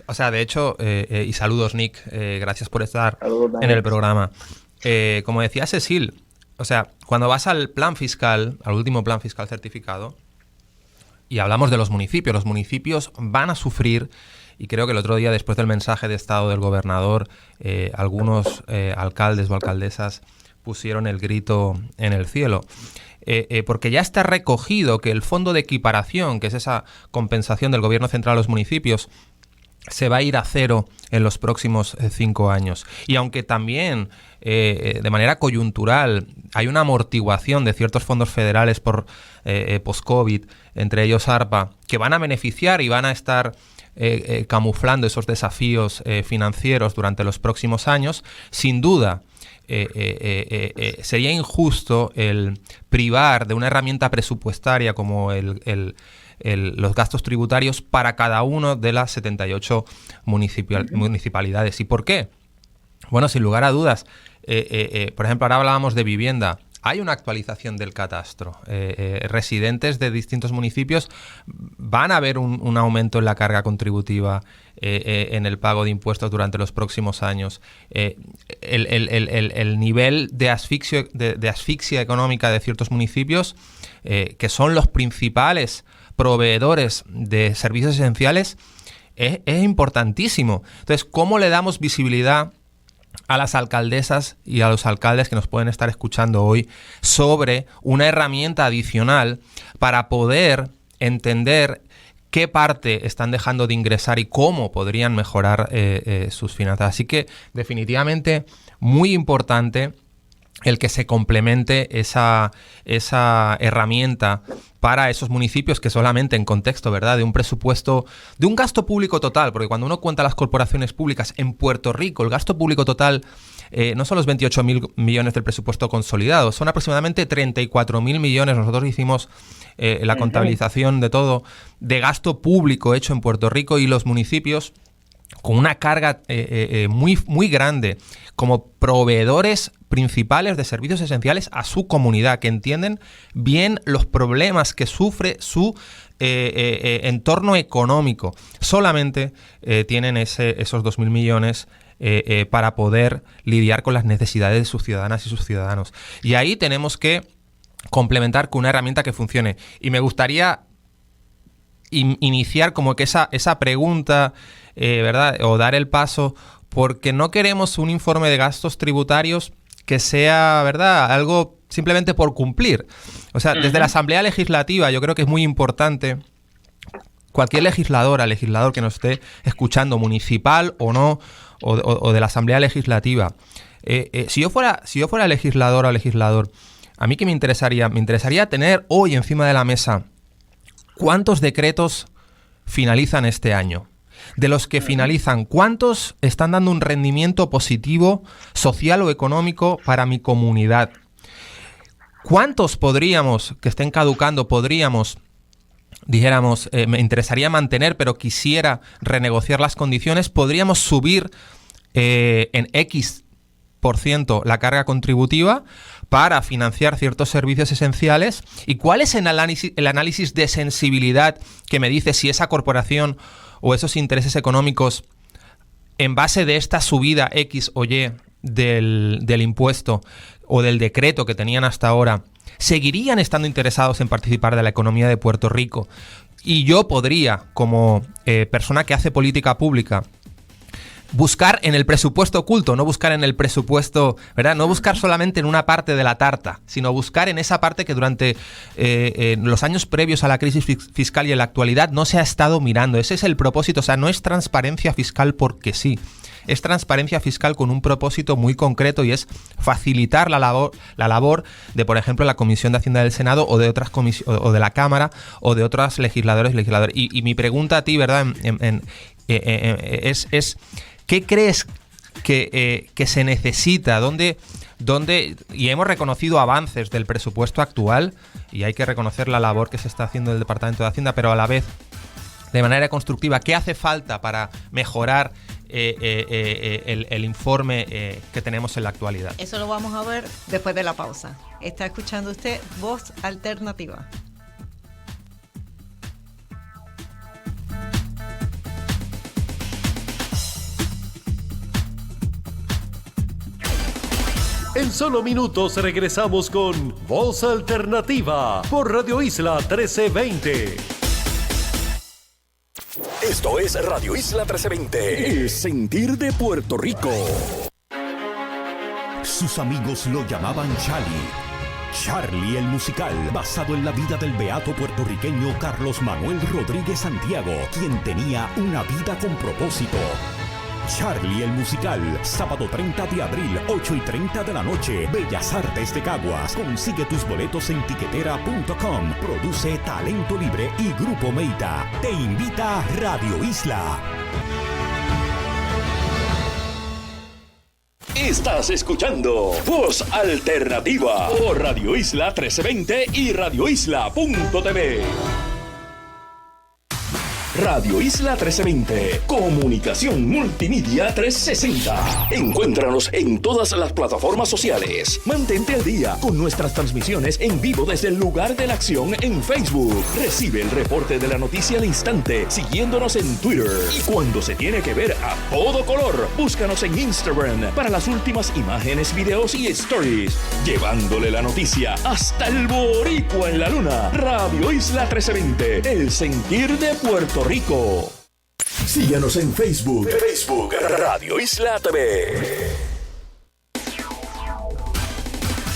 O sea, de hecho, y saludos, Nick, gracias por estar en el programa. Como decía Cecil, o sea, cuando vas al plan fiscal, al último plan fiscal certificado, y hablamos de los municipios van a sufrir, y creo que el otro día, después del mensaje de Estado del gobernador, algunos alcaldes o alcaldesas pusieron el grito en el cielo. Porque ya está recogido que el fondo de equiparación, que es esa compensación del gobierno central a los municipios, se va a ir a cero en los próximos 5 años. Y aunque también de manera coyuntural hay una amortiguación de ciertos fondos federales por post-COVID, entre ellos ARPA, que van a beneficiar y van a estar camuflando esos desafíos financieros durante los próximos años, sin duda sería injusto el privar de una herramienta presupuestaria como los gastos tributarios para cada uno de las 78 municipalidades. ¿Y por qué? Bueno, sin lugar a dudas, por ejemplo, ahora hablábamos de vivienda. Hay una actualización del catastro. Residentes de distintos municipios van a ver un aumento en la carga contributiva, en el pago de impuestos durante los próximos años. El nivel de asfixia económica de ciertos municipios, que son los principales proveedores de servicios esenciales, es importantísimo. Entonces, ¿cómo le damos visibilidad a las alcaldesas y a los alcaldes que nos pueden estar escuchando hoy sobre una herramienta adicional para poder entender qué parte están dejando de ingresar y cómo podrían mejorar sus finanzas? Así que definitivamente muy importante el que se complemente esa herramienta para esos municipios que solamente en contexto, ¿verdad?, de un presupuesto, de un gasto público total, porque cuando uno cuenta las corporaciones públicas en Puerto Rico, el gasto público total no son los 28.000 millones del presupuesto consolidado, son aproximadamente 34.000 millones. Nosotros hicimos la contabilización de todo, de gasto público hecho en Puerto Rico, y los municipios con una carga muy grande como proveedores principales de servicios esenciales a su comunidad, que entienden bien los problemas que sufre su entorno económico. Solamente tienen esos 2.000 millones para poder lidiar con las necesidades de sus ciudadanas y sus ciudadanos. Y ahí tenemos que complementar con una herramienta que funcione. Y me gustaría iniciar como que esa pregunta, ¿verdad?, o dar el paso, porque no queremos un informe de gastos tributarios que sea, ¿verdad?, algo simplemente por cumplir. O sea, desde la Asamblea Legislativa yo creo que es muy importante, cualquier legislador que nos esté escuchando, municipal o no, o de la Asamblea Legislativa, si yo fuera legisladora o legislador, a mí que me interesaría tener hoy encima de la mesa cuántos decretos finalizan este año de los que finalizan, ¿cuántos están dando un rendimiento positivo, social o económico para mi comunidad? ¿Cuántos podríamos, que estén caducando, dijéramos, me interesaría mantener, pero quisiera renegociar las condiciones, podríamos subir en X% la carga contributiva para financiar ciertos servicios esenciales? ¿Y cuál es el análisis de sensibilidad que me dice si esa corporación o esos intereses económicos, en base de esta subida X o Y del impuesto o del decreto que tenían hasta ahora, seguirían estando interesados en participar de la economía de Puerto Rico? Y yo podría, como persona que hace política pública, buscar en el presupuesto oculto, no buscar en el presupuesto, ¿verdad? No buscar solamente en una parte de la tarta, sino buscar en esa parte que durante los años previos a la crisis fiscal y en la actualidad no se ha estado mirando. Ese es el propósito. O sea, no es transparencia fiscal porque sí. Es transparencia fiscal con un propósito muy concreto, y es facilitar la labor de, por ejemplo, la Comisión de Hacienda del Senado o de otras o de la Cámara o de otros legisladores. Y mi pregunta a ti, ¿verdad? Es ¿qué crees que se necesita? ¿Dónde? Y hemos reconocido avances del presupuesto actual, y hay que reconocer la labor que se está haciendo del Departamento de Hacienda, pero a la vez, de manera constructiva, ¿qué hace falta para mejorar el informe que tenemos en la actualidad? Eso lo vamos a ver después de la pausa. Está escuchando usted Voz Alternativa. En solo minutos regresamos con Voz Alternativa por Radio Isla 1320. Esto es Radio Isla 1320, el sentir de Puerto Rico. Sus amigos lo llamaban Charlie el musical, basado en la vida del beato puertorriqueño Carlos Manuel Rodríguez Santiago, quien tenía una vida con propósito. Charlie el musical, sábado 30 de abril, 8:30 de la noche, Bellas Artes de Caguas. Consigue tus boletos en tiquetera.com. Produce Talento Libre y Grupo Meita. Te invita Radio Isla. Estás escuchando Voz Alternativa por Radio Isla 1320 y radioisla.tv. Radio Isla 1320, comunicación multimedia 360. Encuéntranos en todas las plataformas sociales. Mantente al día con nuestras transmisiones en vivo desde el lugar de la acción en Facebook. Recibe el reporte de la noticia al instante siguiéndonos en Twitter. Y cuando se tiene que ver a todo color, búscanos en Instagram para las últimas imágenes, videos y stories. Llevándole la noticia hasta el boricua en la luna. Radio Isla 1320, el sentir de Puerto Rico. Síguenos en Facebook Radio Isla TV.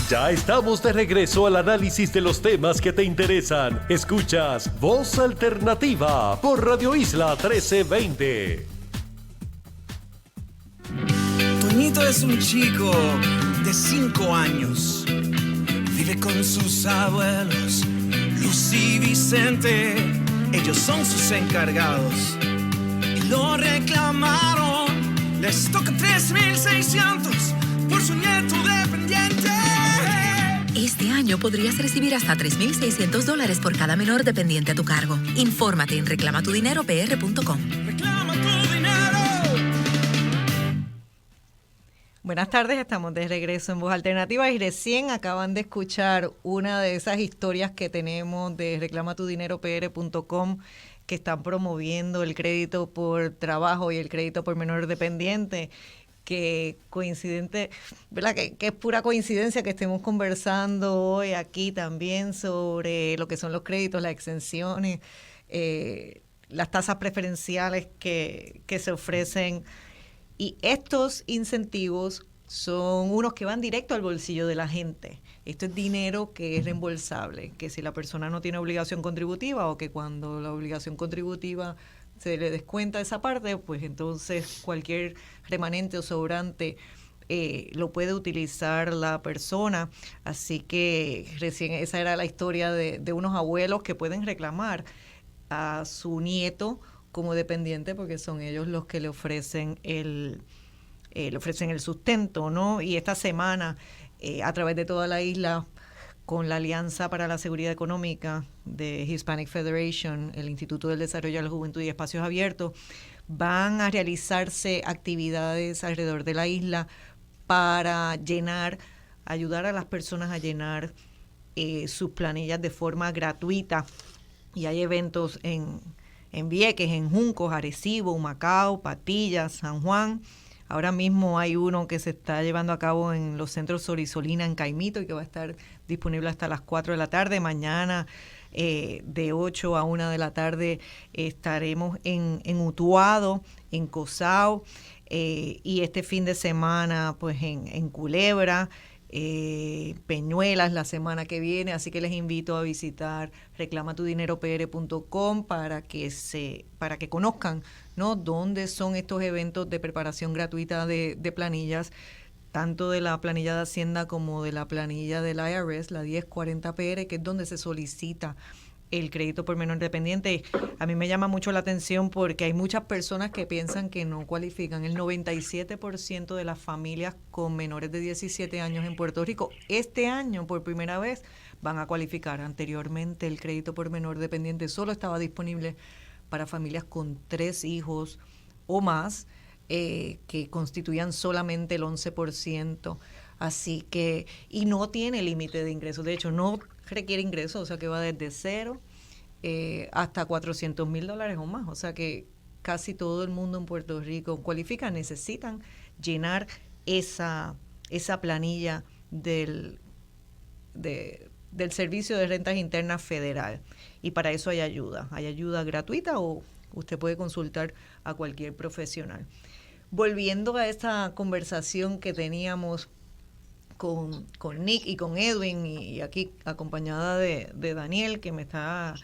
Ya estamos de regreso al análisis de los temas que te interesan. Escuchas Voz Alternativa por Radio Isla 1320. Toñito es un chico de 5 años. Vive con sus abuelos, Lucy y Vicente. Ellos son sus encargados y lo reclamaron. Les toca $3,600 por su nieto dependiente. Este año podrías recibir hasta $3,600 por cada menor dependiente a tu cargo. Infórmate en reclamatudinero.pr.com. Reclama tu dinero. Buenas tardes, estamos de regreso en Voz Alternativa y recién acaban de escuchar una de esas historias que tenemos de reclamatudinero.pr.com, que están promoviendo el crédito por trabajo y el crédito por menor dependiente, que coincidente, ¿verdad? Que es pura coincidencia que estemos conversando hoy aquí también sobre lo que son los créditos, las exenciones, las tasas preferenciales que se ofrecen. Y estos incentivos son unos que van directo al bolsillo de la gente. Esto es dinero que es reembolsable, que si la persona no tiene obligación contributiva o que cuando la obligación contributiva se le descuenta esa parte, pues entonces cualquier remanente o sobrante lo puede utilizar la persona. Así que recién esa era la historia de unos abuelos que pueden reclamar a su nieto como dependiente, porque son ellos los que le ofrecen el sustento, ¿no? Y esta semana, a través de toda la isla, con la Alianza para la Seguridad Económica de Hispanic Federation, el Instituto del Desarrollo de la Juventud y Espacios Abiertos, van a realizarse actividades alrededor de la isla para ayudar a las personas a llenar sus planillas de forma gratuita. Y hay eventos en Vieques, en Juncos, Arecibo, Humacao, Patillas, San Juan. Ahora mismo hay uno que se está llevando a cabo en los centros Sorisolina en Caimito y que va a estar disponible hasta las 4 de la tarde. Mañana de 8 a 1 de la tarde estaremos en Utuado, en Cozao, y este fin de semana pues en Culebra, Peñuelas la semana que viene, así que les invito a visitar reclamatudineropr.com para que conozcan, ¿no?, dónde son estos eventos de preparación gratuita de planillas, tanto de la planilla de Hacienda como de la planilla del IRS, la 1040PR, que es donde se solicita el crédito por menor dependiente. A mí me llama mucho la atención porque hay muchas personas que piensan que no cualifican. El 97% de las familias con menores de 17 años en Puerto Rico este año por primera vez van a cualificar. Anteriormente el crédito por menor dependiente solo estaba disponible para familias con 3 hijos o más, que constituían solamente el 11%. Así que, y no tiene límite de ingresos. De hecho, no requiere ingresos, o sea que va desde cero hasta $400,000 o más. O sea que casi todo el mundo en Puerto Rico cualifica, necesitan llenar esa planilla del Servicio de Rentas Internas Federal. Y para eso hay ayuda gratuita, o usted puede consultar a cualquier profesional. Volviendo a esta conversación que teníamos con Nick y con Edwin, y aquí acompañada de Daniel, que me está,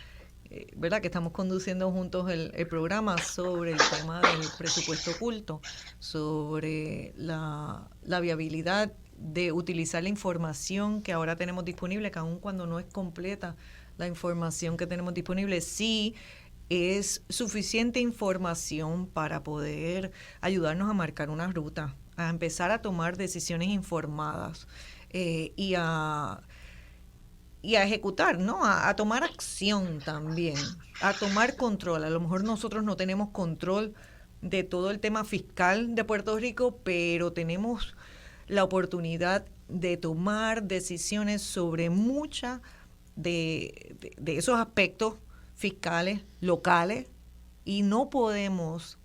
¿verdad?, que estamos conduciendo juntos el programa sobre el tema del presupuesto oculto, sobre la viabilidad de utilizar la información que ahora tenemos disponible, que aun cuando no es completa la información que tenemos disponible, sí es suficiente información para poder ayudarnos a marcar una ruta, a empezar a tomar decisiones informadas y a ejecutar, ¿no? A tomar acción también, a tomar control. A lo mejor nosotros no tenemos control de todo el tema fiscal de Puerto Rico, pero tenemos la oportunidad de tomar decisiones sobre muchas de esos aspectos fiscales, locales, y no podemos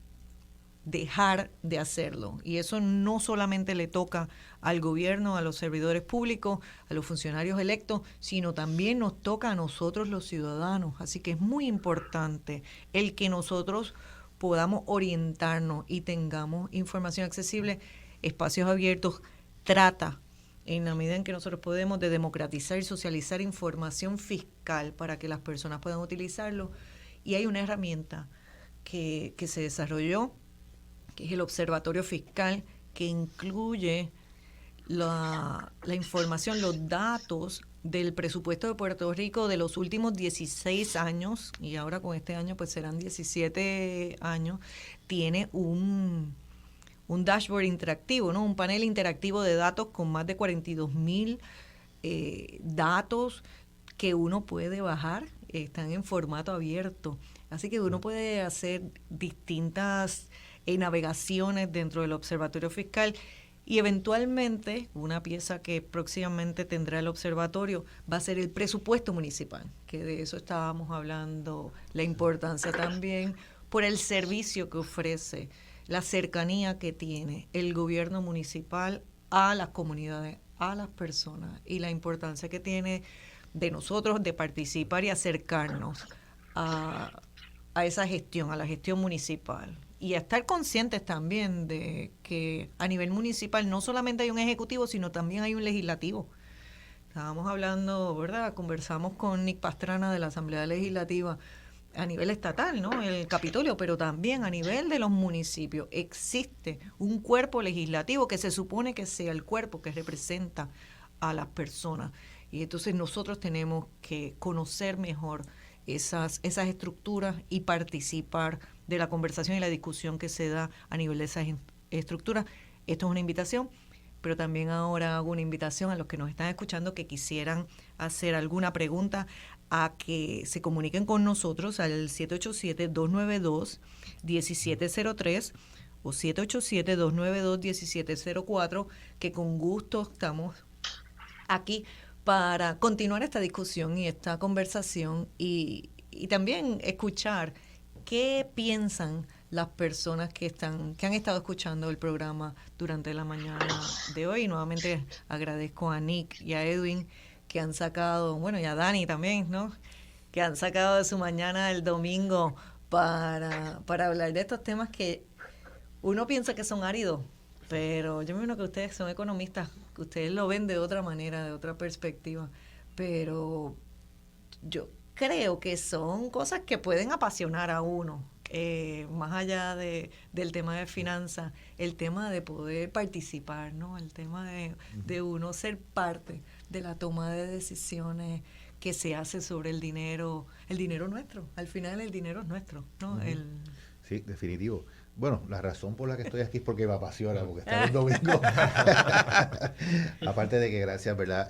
dejar de hacerlo. Y eso no solamente le toca al gobierno, a los servidores públicos, a los funcionarios electos, sino también nos toca a nosotros los ciudadanos. Así que es muy importante el que nosotros podamos orientarnos y tengamos información accesible. Espacios Abiertos trata, en la medida en que nosotros podemos, de democratizar y socializar información fiscal para que las personas puedan utilizarlo. Y hay una herramienta que se desarrolló, que es el Observatorio Fiscal, que incluye la información, los datos del presupuesto de Puerto Rico de los últimos 16 años, y ahora con este año pues serán 17 años, tiene un dashboard interactivo, ¿no? Un panel interactivo de datos con más de 42,000 datos que uno puede bajar, están en formato abierto, así que uno puede hacer distintas navegaciones dentro del Observatorio Fiscal, y eventualmente una pieza que próximamente tendrá el observatorio va a ser el presupuesto municipal, que de eso estábamos hablando, la importancia también por el servicio que ofrece, la cercanía que tiene el gobierno municipal a las comunidades, a las personas, y la importancia que tiene de nosotros de participar y acercarnos a esa gestión, a la gestión municipal. Y a estar conscientes también de que a nivel municipal no solamente hay un ejecutivo, sino también hay un legislativo. Estábamos hablando, ¿verdad? Conversamos con Nick Pastrana de la Asamblea Legislativa a nivel estatal, ¿no? El Capitolio, pero también a nivel de los municipios existe un cuerpo legislativo que se supone que sea el cuerpo que representa a las personas. Y entonces nosotros tenemos que conocer mejor esas estructuras y participar de la conversación y la discusión que se da a nivel de esas estructuras. Esto es una invitación, pero también ahora hago una invitación a los que nos están escuchando que quisieran hacer alguna pregunta a que se comuniquen con nosotros al 787-292-1703 o 787-292-1704, que con gusto estamos aquí para continuar esta discusión y esta conversación y también escuchar qué piensan las personas que han estado escuchando el programa durante la mañana de hoy. Nuevamente agradezco a Nick y a Edwin que han sacado, bueno, y a Dani también, ¿no? Que han sacado de su mañana el domingo para hablar de estos temas que uno piensa que son áridos, pero yo me imagino que ustedes son economistas, que ustedes lo ven de otra manera, de otra perspectiva, pero yo creo que son cosas que pueden apasionar a uno, más allá del tema de finanzas, el tema de poder participar, ¿no? El tema de uno ser parte de la toma de decisiones que se hace sobre el dinero nuestro. Al final el dinero es nuestro, ¿no? Sí, definitivo. Bueno, la razón por la que estoy aquí es porque me apasiona, porque está el domingo. Aparte de que gracias, ¿verdad?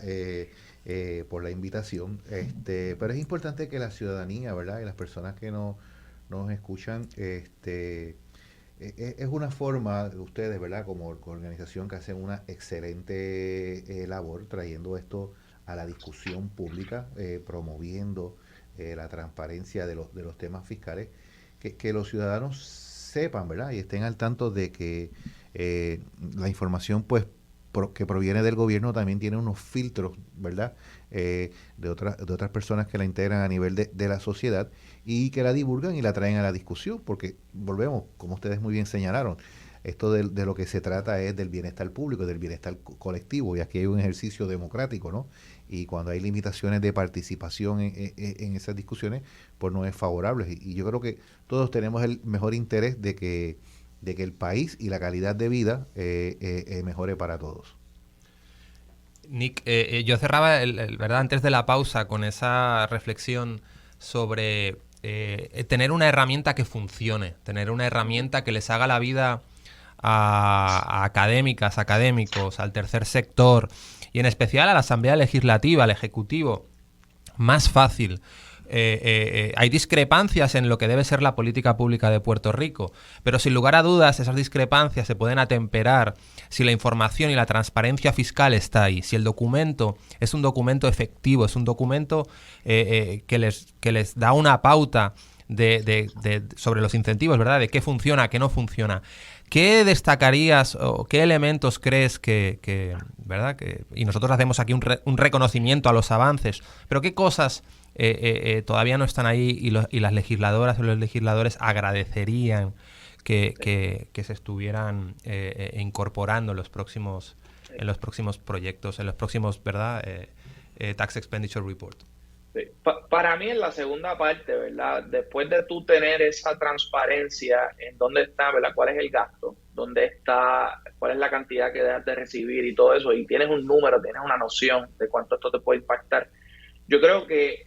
Por la invitación. Pero es importante que la ciudadanía, ¿verdad? Y las personas que nos escuchan, es una forma de ustedes, ¿verdad? Como organización que hacen una excelente labor trayendo esto a la discusión pública, promoviendo la transparencia de los temas fiscales, que los ciudadanos sepan, ¿verdad? Y estén al tanto de que la información, pues, que proviene del gobierno también tiene unos filtros, ¿verdad? De otras personas que la integran a nivel de la sociedad y que la divulgan y la traen a la discusión, porque volvemos, como ustedes muy bien señalaron, esto de lo que se trata es del bienestar público, del bienestar colectivo, y aquí hay un ejercicio democrático, ¿no? Y cuando hay limitaciones de participación en esas discusiones, pues no es favorable. Y yo creo que todos tenemos el mejor interés de que el país y la calidad de vida mejore para todos. Nick, yo cerraba, ¿verdad? Antes de la pausa con esa reflexión sobre tener una herramienta que funcione, tener una herramienta que les haga la vida a académicas, académicos, al tercer sector y en especial a la Asamblea Legislativa, al Ejecutivo, más fácil. Hay discrepancias en lo que debe ser la política pública de Puerto Rico, pero sin lugar a dudas esas discrepancias se pueden atemperar si la información y la transparencia fiscal está ahí, si el documento es un documento efectivo, es un documento que les da una pauta sobre los incentivos, ¿verdad? De qué funciona, qué no funciona. ¿Qué destacarías o qué elementos crees que ¿verdad? Y nosotros hacemos aquí un reconocimiento a los avances, pero qué cosas todavía no están ahí y las legisladoras o los legisladores agradecerían que se estuvieran incorporando en los próximos proyectos, en los próximos, ¿verdad? Tax Expenditure Report? Sí. Para mí en la segunda parte, ¿verdad? Después de tú tener esa transparencia en dónde está, ¿verdad? ¿Cuál es el gasto? ¿Dónde está? ¿Cuál es la cantidad que debes de recibir y todo eso? Y tienes un número, tienes una noción de cuánto esto te puede impactar. Yo creo que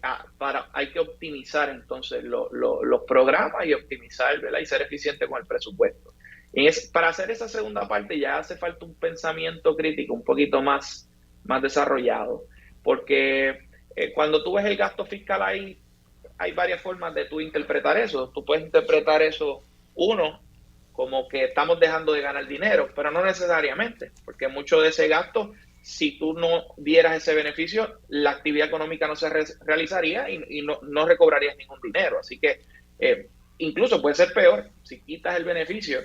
hay que optimizar entonces los programas y optimizar, ¿verdad? Y ser eficiente con el presupuesto. Para hacer esa segunda parte ya hace falta un pensamiento crítico un poquito más desarrollado, porque cuando tú ves el gasto fiscal ahí, hay varias formas de tú interpretar eso. Tú puedes interpretar eso, uno, como que estamos dejando de ganar dinero, pero no necesariamente, porque mucho de ese gasto, si tú no dieras ese beneficio, la actividad económica no se realizaría y no recobrarías ningún dinero. Así que incluso puede ser peor, si quitas el beneficio,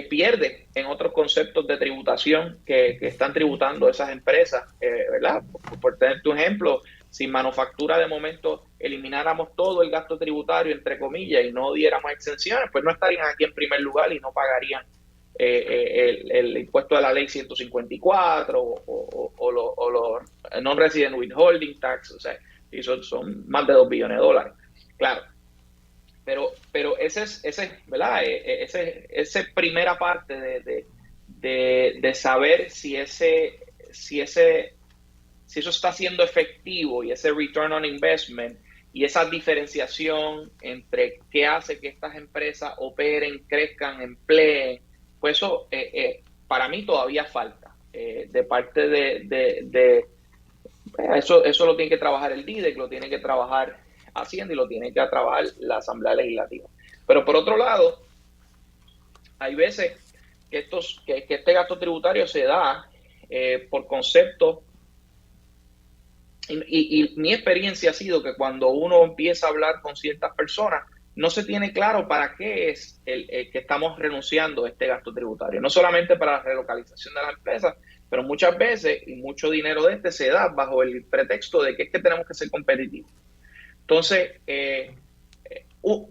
pierdes en otros conceptos de tributación que están tributando esas empresas, ¿verdad? Por tenerte un ejemplo, si manufactura de momento elimináramos todo el gasto tributario, entre comillas, y no diéramos exenciones, pues no estarían aquí en primer lugar y no pagarían el impuesto de la ley 154 o los non-resident withholding tax, o sea, y son más de $2 billones. Claro. Pero ese ¿verdad? Esa primera parte de saber si eso está siendo efectivo y ese return on investment y esa diferenciación entre qué hace que estas empresas operen, crezcan, empleen, pues eso para mí todavía falta de parte de eso lo tiene que trabajar el DIDEC, lo tiene que trabajar Hacienda y lo tiene que trabajar la Asamblea Legislativa. Pero por otro lado, hay veces que este gasto tributario se da por conceptos. Y mi experiencia ha sido que cuando uno empieza a hablar con ciertas personas, no se tiene claro para qué es el que estamos renunciando a este gasto tributario. No solamente para la relocalización de las empresas, pero muchas veces, y mucho dinero de este se da bajo el pretexto de que es que tenemos que ser competitivos. Entonces,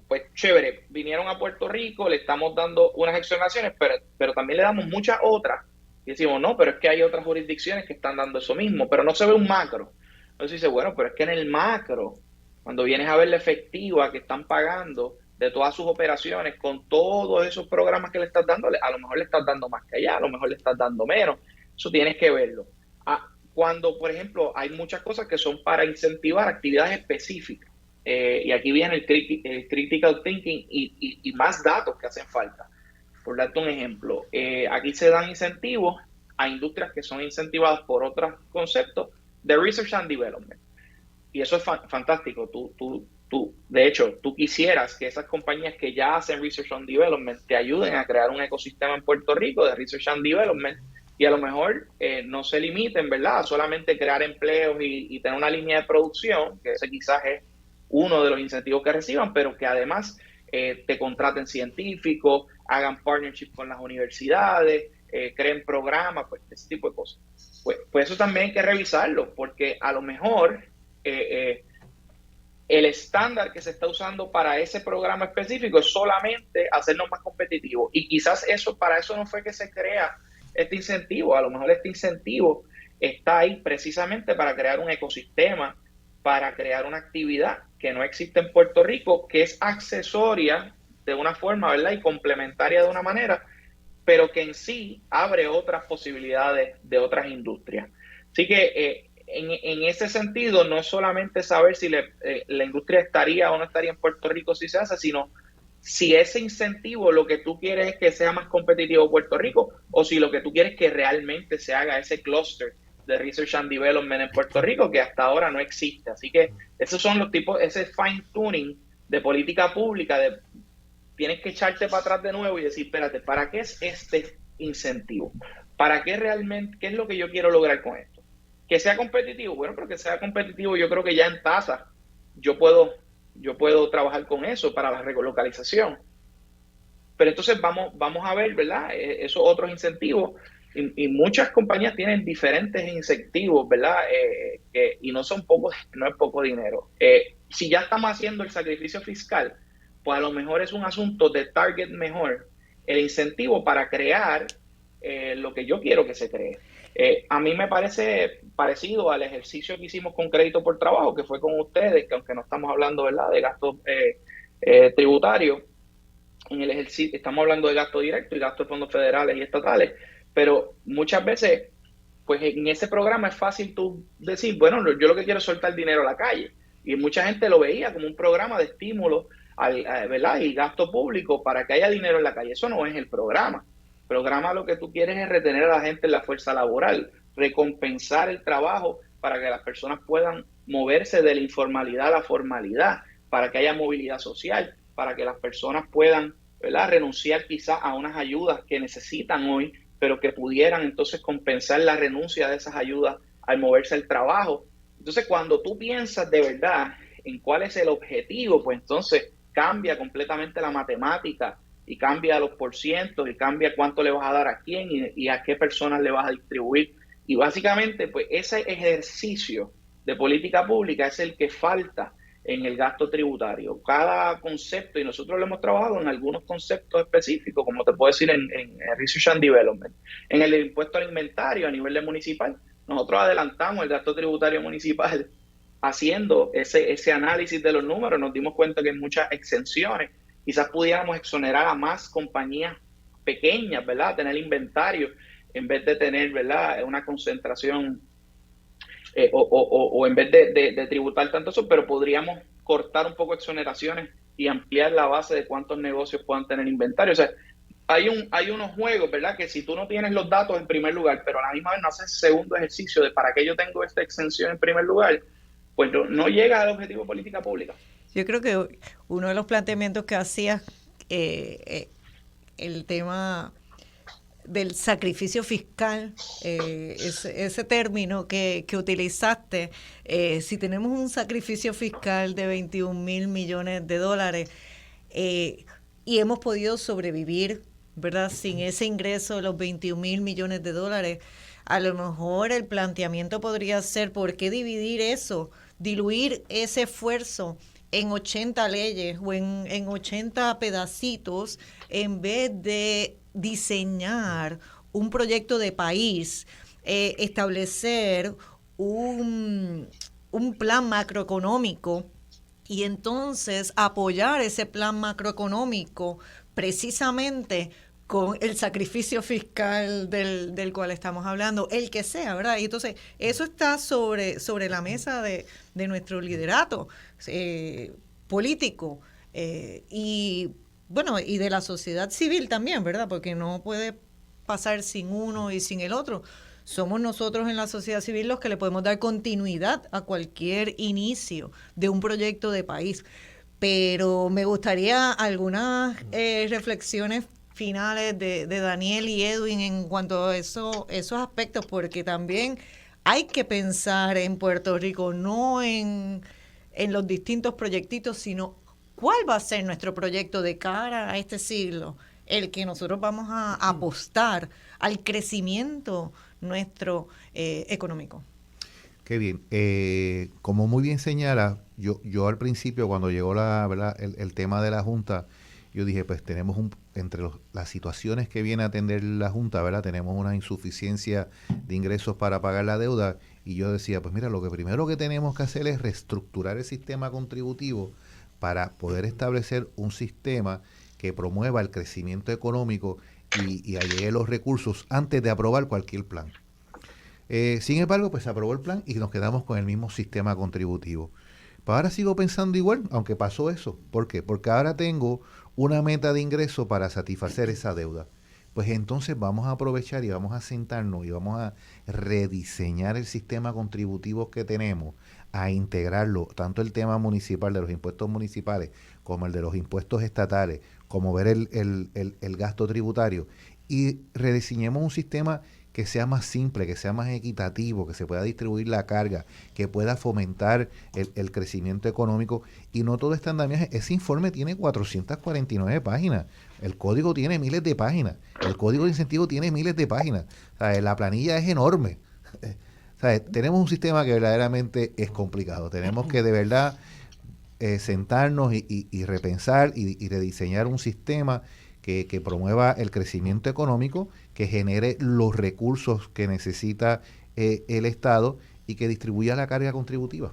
pues chévere, vinieron a Puerto Rico, le estamos dando unas exoneraciones, pero también le damos muchas otras. Y decimos, no, pero es que hay otras jurisdicciones que están dando eso mismo, pero no se ve un macro. Entonces dice, bueno, pero es que en el macro, cuando vienes a ver la efectiva que están pagando de todas sus operaciones, con todos esos programas que le estás dando, a lo mejor le estás dando más que allá, a lo mejor le estás dando menos. Eso tienes que verlo. Cuando, por ejemplo, hay muchas cosas que son para incentivar actividades específicas, y aquí viene el critical thinking y más datos que hacen falta. Por darte un ejemplo, aquí se dan incentivos a industrias que son incentivadas por otros conceptos de Research and Development. Y eso es fantástico. De hecho, tú quisieras que esas compañías que ya hacen Research and Development te ayuden a crear un ecosistema en Puerto Rico de Research and Development y a lo mejor no se limiten, ¿verdad?, a solamente crear empleos y tener una línea de producción, que ese quizás es uno de los incentivos que reciban, pero que además te contraten científicos, hagan partnership con las universidades, creen programas, pues ese tipo de cosas. Pues eso también hay que revisarlo, porque a lo mejor el estándar que se está usando para ese programa específico es solamente hacernos más competitivos. Y quizás para eso no fue que se crea este incentivo. A lo mejor este incentivo está ahí precisamente para crear un ecosistema, para crear una actividad que no existe en Puerto Rico, que es accesoria de una forma, ¿verdad?, y complementaria de una manera, pero que en sí abre otras posibilidades de otras industrias. Así que en ese sentido no es solamente saber si la industria estaría o no estaría en Puerto Rico si se hace, sino si ese incentivo lo que tú quieres es que sea más competitivo Puerto Rico, o si lo que tú quieres es que realmente se haga ese clúster de Research and Development en Puerto Rico que hasta ahora no existe. Así que esos son los tipos, ese fine tuning de política pública, tienes que echarte para atrás de nuevo y decir, espérate, ¿para qué es este incentivo? ¿Para qué realmente, qué es lo que yo quiero lograr con esto? Que sea competitivo, bueno, pero que sea competitivo, yo creo que ya en tasa yo puedo trabajar con eso para la relocalización. Pero entonces vamos a ver, ¿verdad?, esos otros incentivos, y muchas compañías tienen diferentes incentivos, ¿verdad?, y no son pocos, no es poco dinero. Si ya estamos haciendo el sacrificio fiscal, pues a lo mejor es un asunto de target mejor el incentivo para crear lo que yo quiero que se cree. A mí me parece parecido al ejercicio que hicimos con crédito por trabajo, que fue con ustedes, que aunque no estamos hablando, ¿verdad?, de gasto tributario, en el ejercicio estamos hablando de gasto directo y gasto de fondos federales y estatales, pero muchas veces, pues en ese programa es fácil tú decir, bueno, yo lo que quiero es soltar dinero a la calle, y mucha gente lo veía como un programa de estímulo ¿verdad?, y gasto público para que haya dinero en la calle. Eso no es el programa. El programa lo que tú quieres es retener a la gente en la fuerza laboral, recompensar el trabajo para que las personas puedan moverse de la informalidad a la formalidad, para que haya movilidad social, para que las personas puedan, ¿verdad?, renunciar quizás a unas ayudas que necesitan hoy, pero que pudieran entonces compensar la renuncia de esas ayudas al moverse al trabajo. Entonces, cuando tú piensas de verdad en cuál es el objetivo, pues entonces cambia completamente la matemática y cambia los porcientos y cambia cuánto le vas a dar a quién y a qué personas le vas a distribuir. Y básicamente, pues ese ejercicio de política pública es el que falta en el gasto tributario. Cada concepto, y nosotros lo hemos trabajado en algunos conceptos específicos, como te puedo decir en Research and Development. En el impuesto al inventario a nivel de municipal, nosotros adelantamos el gasto tributario municipal haciendo ese análisis de los números. Nos dimos cuenta que en muchas exenciones quizás pudiéramos exonerar a más compañías pequeñas, ¿verdad?, tener inventario en vez de tener, ¿verdad?, una concentración o en vez de tributar tanto eso, pero podríamos cortar un poco exoneraciones y ampliar la base de cuántos negocios puedan tener inventario. O sea, hay unos juegos, ¿verdad? Que si tú no tienes los datos en primer lugar, pero a la misma vez no haces segundo ejercicio de para qué yo tengo esta exención en primer lugar, pues no llega al objetivo de política pública. Yo creo que uno de los planteamientos que hacías, el tema del sacrificio fiscal, ese término que utilizaste, si tenemos un sacrificio fiscal de 21,000 millones de dólares y hemos podido sobrevivir, ¿verdad?, sin ese ingreso de los 21,000 millones de dólares, a lo mejor el planteamiento podría ser ¿por qué dividir eso? Diluir ese esfuerzo en 80 leyes o en 80 pedacitos en vez de diseñar un proyecto de país, establecer un plan macroeconómico y entonces apoyar ese plan macroeconómico precisamente con el sacrificio fiscal del cual estamos hablando, el que sea, ¿verdad? Y entonces eso está sobre la mesa de nuestro liderato político y bueno, y de la sociedad civil también, ¿verdad? Porque no puede pasar sin uno y sin el otro. Somos nosotros en la sociedad civil los que le podemos dar continuidad a cualquier inicio de un proyecto de país. Pero me gustaría algunas reflexiones finales de Daniel y Edwin en cuanto a esos aspectos, porque también hay que pensar en Puerto Rico, no en los distintos proyectitos, sino cuál va a ser nuestro proyecto de cara a este siglo, el que nosotros vamos a apostar al crecimiento nuestro económico. Qué bien. Como muy bien señala, yo al principio cuando llegó ¿verdad? el tema de la Junta, yo dije, pues tenemos entre las situaciones que viene a atender la Junta, ¿verdad? Tenemos una insuficiencia de ingresos para pagar la deuda, y yo decía, pues mira, lo que primero que tenemos que hacer es reestructurar el sistema contributivo para poder establecer un sistema que promueva el crecimiento económico y allegue los recursos antes de aprobar cualquier plan. Sin embargo, pues se aprobó el plan y nos quedamos con el mismo sistema contributivo. Pues ahora sigo pensando igual, aunque pasó eso. ¿Por qué? Porque ahora tengo una meta de ingreso para satisfacer esa deuda. Pues entonces vamos a aprovechar y vamos a sentarnos y vamos a rediseñar el sistema contributivo que tenemos, a integrarlo, tanto el tema municipal de los impuestos municipales como el de los impuestos estatales, como ver el gasto tributario, y rediseñemos un sistema que sea más simple, que sea más equitativo, que se pueda distribuir la carga, que pueda fomentar el crecimiento económico y no todo este andamiaje. Ese informe tiene 449 páginas, el código tiene miles de páginas, el código de incentivo tiene miles de páginas, o sea, la planilla es enorme. O sea, tenemos un sistema que verdaderamente es complicado, tenemos que de verdad sentarnos y repensar y rediseñar un sistema que promueva el crecimiento económico, que genere los recursos que necesita el Estado y que distribuya la carga contributiva.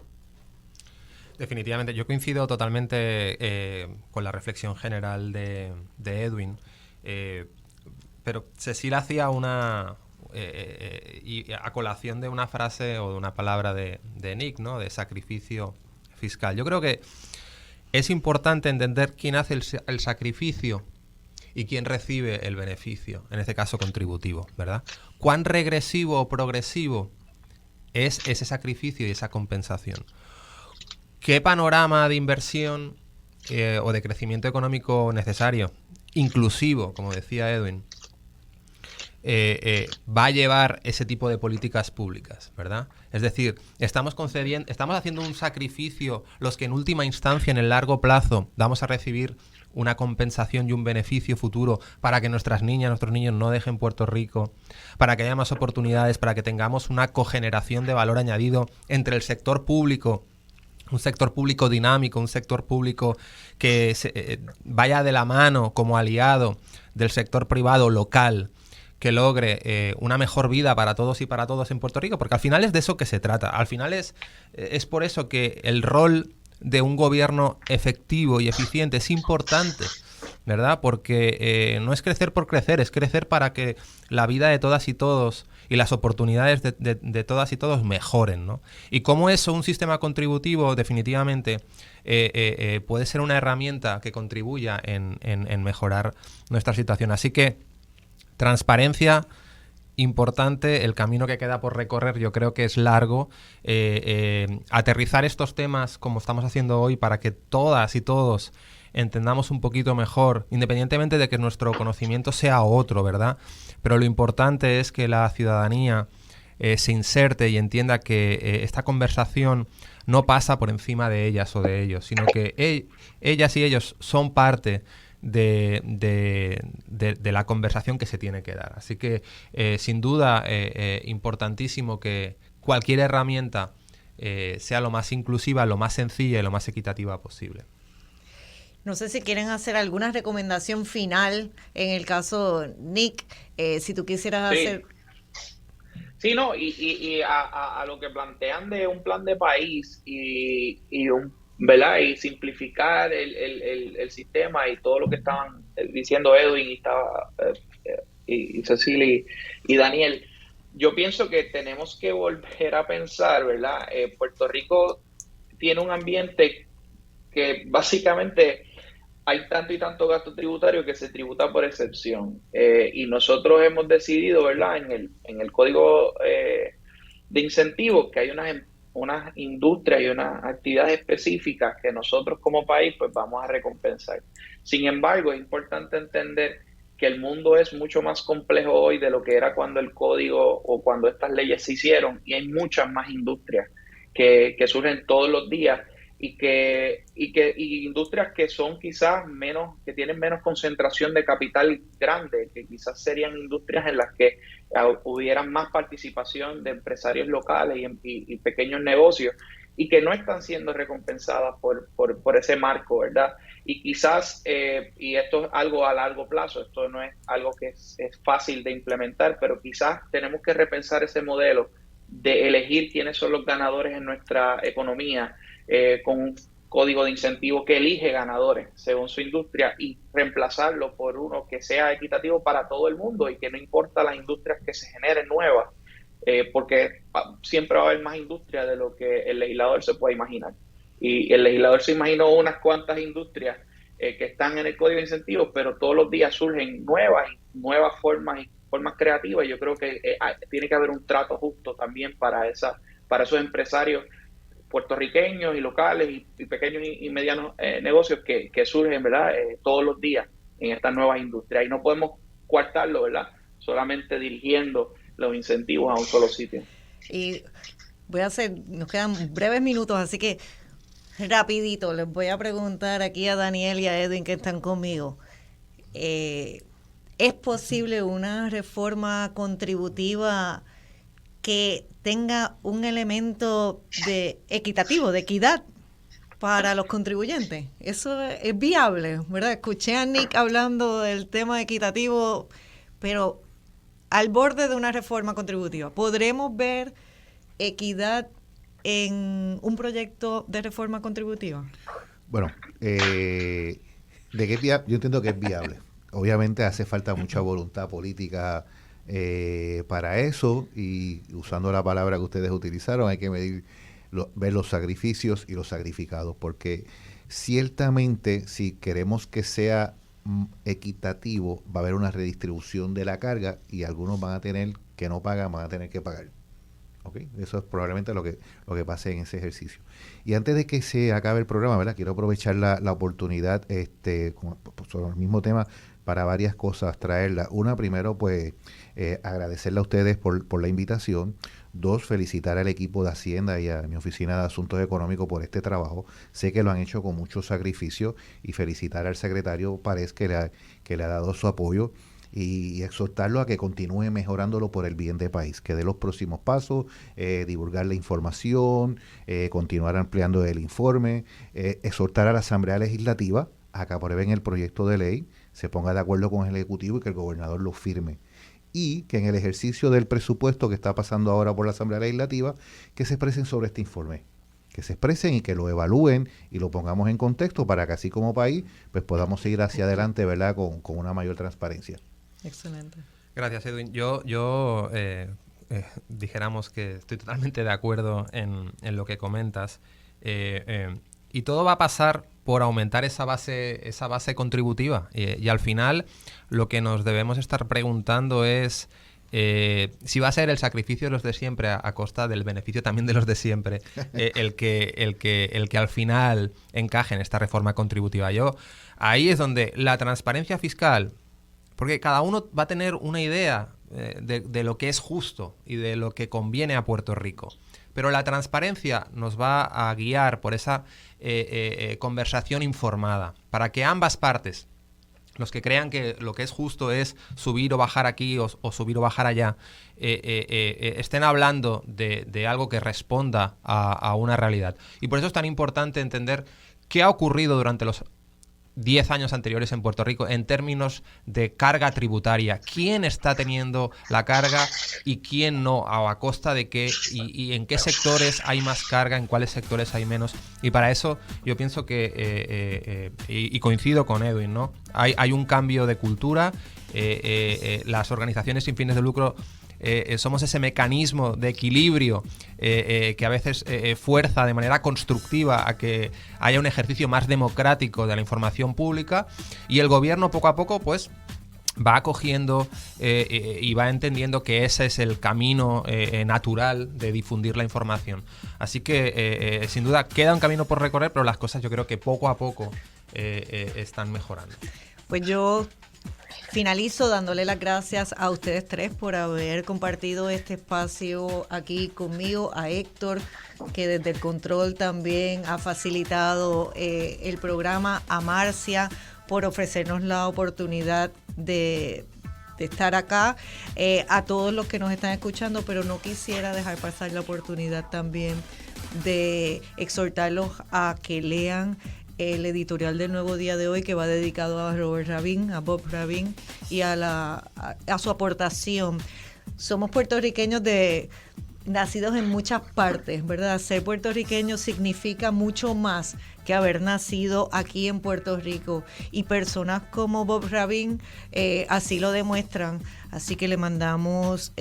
Definitivamente, yo coincido totalmente con la reflexión general de Edwin, pero Cecilia hacía y a colación de una frase o de una palabra de Nick, ¿no?, de sacrificio fiscal. Yo creo que es importante entender quién hace el sacrificio y quién recibe el beneficio, en este caso contributivo, ¿verdad? ¿Cuán regresivo o progresivo es ese sacrificio y esa compensación? ¿Qué panorama de inversión o de crecimiento económico necesario, inclusivo, como decía Edwin, va a llevar ese tipo de políticas públicas, ¿verdad? Es decir, estamos haciendo un sacrificio los que en última instancia, en el largo plazo, vamos a recibir una compensación y un beneficio futuro para que nuestras niñas, nuestros niños no dejen Puerto Rico, para que haya más oportunidades, para que tengamos una cogeneración de valor añadido entre el sector público, un sector público dinámico, un sector público que vaya de la mano como aliado del sector privado local, que logre una mejor vida para todos y para todas en Puerto Rico, porque al final es de eso que se trata. Al final es por eso que el rol de un gobierno efectivo y eficiente es importante, ¿verdad? Porque no es crecer por crecer, es crecer para que la vida de todas y todos y las oportunidades de todas y todos mejoren, ¿no? Y cómo eso, un sistema contributivo, definitivamente puede ser una herramienta que contribuya en mejorar nuestra situación. Así que transparencia importante, el camino que queda por recorrer yo creo que es largo. Aterrizar estos temas como estamos haciendo hoy para que todas y todos entendamos un poquito mejor, independientemente de que nuestro conocimiento sea otro, ¿verdad? Pero lo importante es que la ciudadanía se inserte y entienda que esta conversación no pasa por encima de ellas o de ellos, sino que ellas y ellos son parte de la conversación que se tiene que dar. Así que, sin duda, importantísimo que cualquier herramienta sea lo más inclusiva, lo más sencilla y lo más equitativa posible. No sé si quieren hacer alguna recomendación final en el caso, Nick, si tú quisieras hacer... Sí, no, y a lo que plantean de un plan de país ¿verdad? Y simplificar el sistema y todo lo que estaban diciendo Edwin y Cecilia y Daniel. Yo pienso que tenemos que volver a pensar, ¿verdad? Puerto Rico tiene un ambiente que básicamente hay tanto y tanto gasto tributario que se tributa por excepción. Y nosotros hemos decidido, ¿verdad? En el código de incentivos que hay unas industrias y unas actividades específicas que nosotros como país pues vamos a recompensar. Sin embargo, es importante entender que el mundo es mucho más complejo hoy de lo que era cuando el código o cuando estas leyes se hicieron, y hay muchas más industrias que surgen todos los días y industrias que son quizás que tienen menos concentración de capital grande, que quizás serían industrias en las que hubieran más participación de empresarios locales y pequeños negocios, y que no están siendo recompensadas por ese marco, ¿verdad? Y quizás, y esto es algo a largo plazo, esto no es algo que es fácil de implementar, pero quizás tenemos que repensar ese modelo de elegir quiénes son los ganadores en nuestra economía, con un código de incentivos que elige ganadores según su industria, y reemplazarlo por uno que sea equitativo para todo el mundo y que no importa las industrias que se generen nuevas, porque siempre va a haber más industria de lo que el legislador se puede imaginar. Y el legislador se imaginó unas cuantas industrias que están en el código de incentivos, pero todos los días surgen nuevas formas creativas. Yo creo que tiene que haber un trato justo también para esos empresarios puertorriqueños y locales y pequeños y medianos negocios que surgen, ¿verdad? Todos los días en estas nuevas industrias, y no podemos coartarlo, ¿verdad? Solamente dirigiendo los incentivos a un solo sitio. Y nos quedan breves minutos, así que rapidito les voy a preguntar aquí a Daniel y a Edwin que están conmigo. ¿Es posible una reforma contributiva que tenga un elemento de equitativo, de equidad para los contribuyentes? Eso es viable, ¿verdad? Escuché a Nick hablando del tema equitativo, pero al borde de una reforma contributiva, ¿podremos ver equidad en un proyecto de reforma contributiva? Bueno, yo entiendo que es viable. Obviamente hace falta mucha voluntad política para eso, y usando la palabra que ustedes utilizaron, hay que ver los sacrificios y los sacrificados, porque ciertamente si queremos que sea equitativo va a haber una redistribución de la carga, y algunos van a tener que no pagan, van a tener que pagar. ¿Okay? Eso es probablemente lo que pase en ese ejercicio. Y antes de que se acabe el programa, ¿verdad? Quiero aprovechar la oportunidad sobre el mismo tema para varias cosas traerla. Una, primero, pues agradecerle a ustedes por la invitación. Dos, felicitar al equipo de Hacienda y a mi oficina de Asuntos Económicos por este trabajo. Sé que lo han hecho con mucho sacrificio, y felicitar al secretario Párez que le ha dado su apoyo, y exhortarlo a que continúe mejorándolo por el bien del país, que dé los próximos pasos, divulgar la información, continuar ampliando el informe, exhortar a la Asamblea Legislativa a que aprueben el proyecto de ley, se ponga de acuerdo con el Ejecutivo y que el gobernador lo firme. Y que en el ejercicio del presupuesto que está pasando ahora por la Asamblea Legislativa, que se expresen sobre este informe, que se expresen y que lo evalúen y lo pongamos en contexto, para que así como país pues podamos seguir hacia adelante, ¿verdad? Con una mayor transparencia. Excelente. Gracias, Edwin. Yo dijéramos que estoy totalmente de acuerdo en lo que comentas. Y todo va a pasar por aumentar esa base contributiva. Y al final lo que nos debemos estar preguntando es si va a ser el sacrificio de los de siempre a costa del beneficio también de los de siempre el que al final encaje en esta reforma contributiva. Ahí es donde la transparencia fiscal, porque cada uno va a tener una idea de lo que es justo y de lo que conviene a Puerto Rico. Pero la transparencia nos va a guiar por esa conversación informada, para que ambas partes, los que crean que lo que es justo es subir o bajar aquí o subir o bajar allá, estén hablando de algo que responda a una realidad. Y por eso es tan importante entender qué ha ocurrido durante los 10 años anteriores en Puerto Rico en términos de carga tributaria. ¿Quién está teniendo la carga y quién no? ¿A costa de qué? ¿Y en qué sectores hay más carga? ¿En cuáles sectores hay menos? Y para eso yo pienso que, y coincido con Edwin, ¿no? Hay un cambio de cultura. Las organizaciones sin fines de lucro somos ese mecanismo de equilibrio que a veces fuerza de manera constructiva a que haya un ejercicio más democrático de la información pública, y el gobierno poco a poco pues va acogiendo y va entendiendo que ese es el camino natural de difundir la información. Así que sin duda queda un camino por recorrer, pero las cosas yo creo que poco a poco están mejorando. Pues yo finalizo dándole las gracias a ustedes tres por haber compartido este espacio aquí conmigo, a Héctor, que desde el control también ha facilitado el programa, a Marcia por ofrecernos la oportunidad de estar acá, a todos los que nos están escuchando, pero no quisiera dejar pasar la oportunidad también de exhortarlos a que lean el editorial del Nuevo Día de hoy, que va dedicado a Robert Rabin, a Bob Rabin, y a su aportación. Somos puertorriqueños nacidos en muchas partes, ¿verdad? Ser puertorriqueño significa mucho más que haber nacido aquí en Puerto Rico, y personas como Bob Rabin así lo demuestran. Así que le mandamos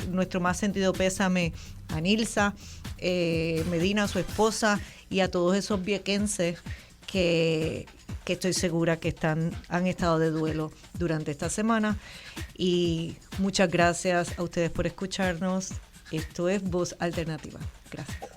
nuestro más sentido pésame a Nilsa Medina, su esposa, y a todos esos viequenses que estoy segura que han estado de duelo durante esta semana. Y muchas gracias a ustedes por escucharnos. Esto es Voz Alternativa. Gracias.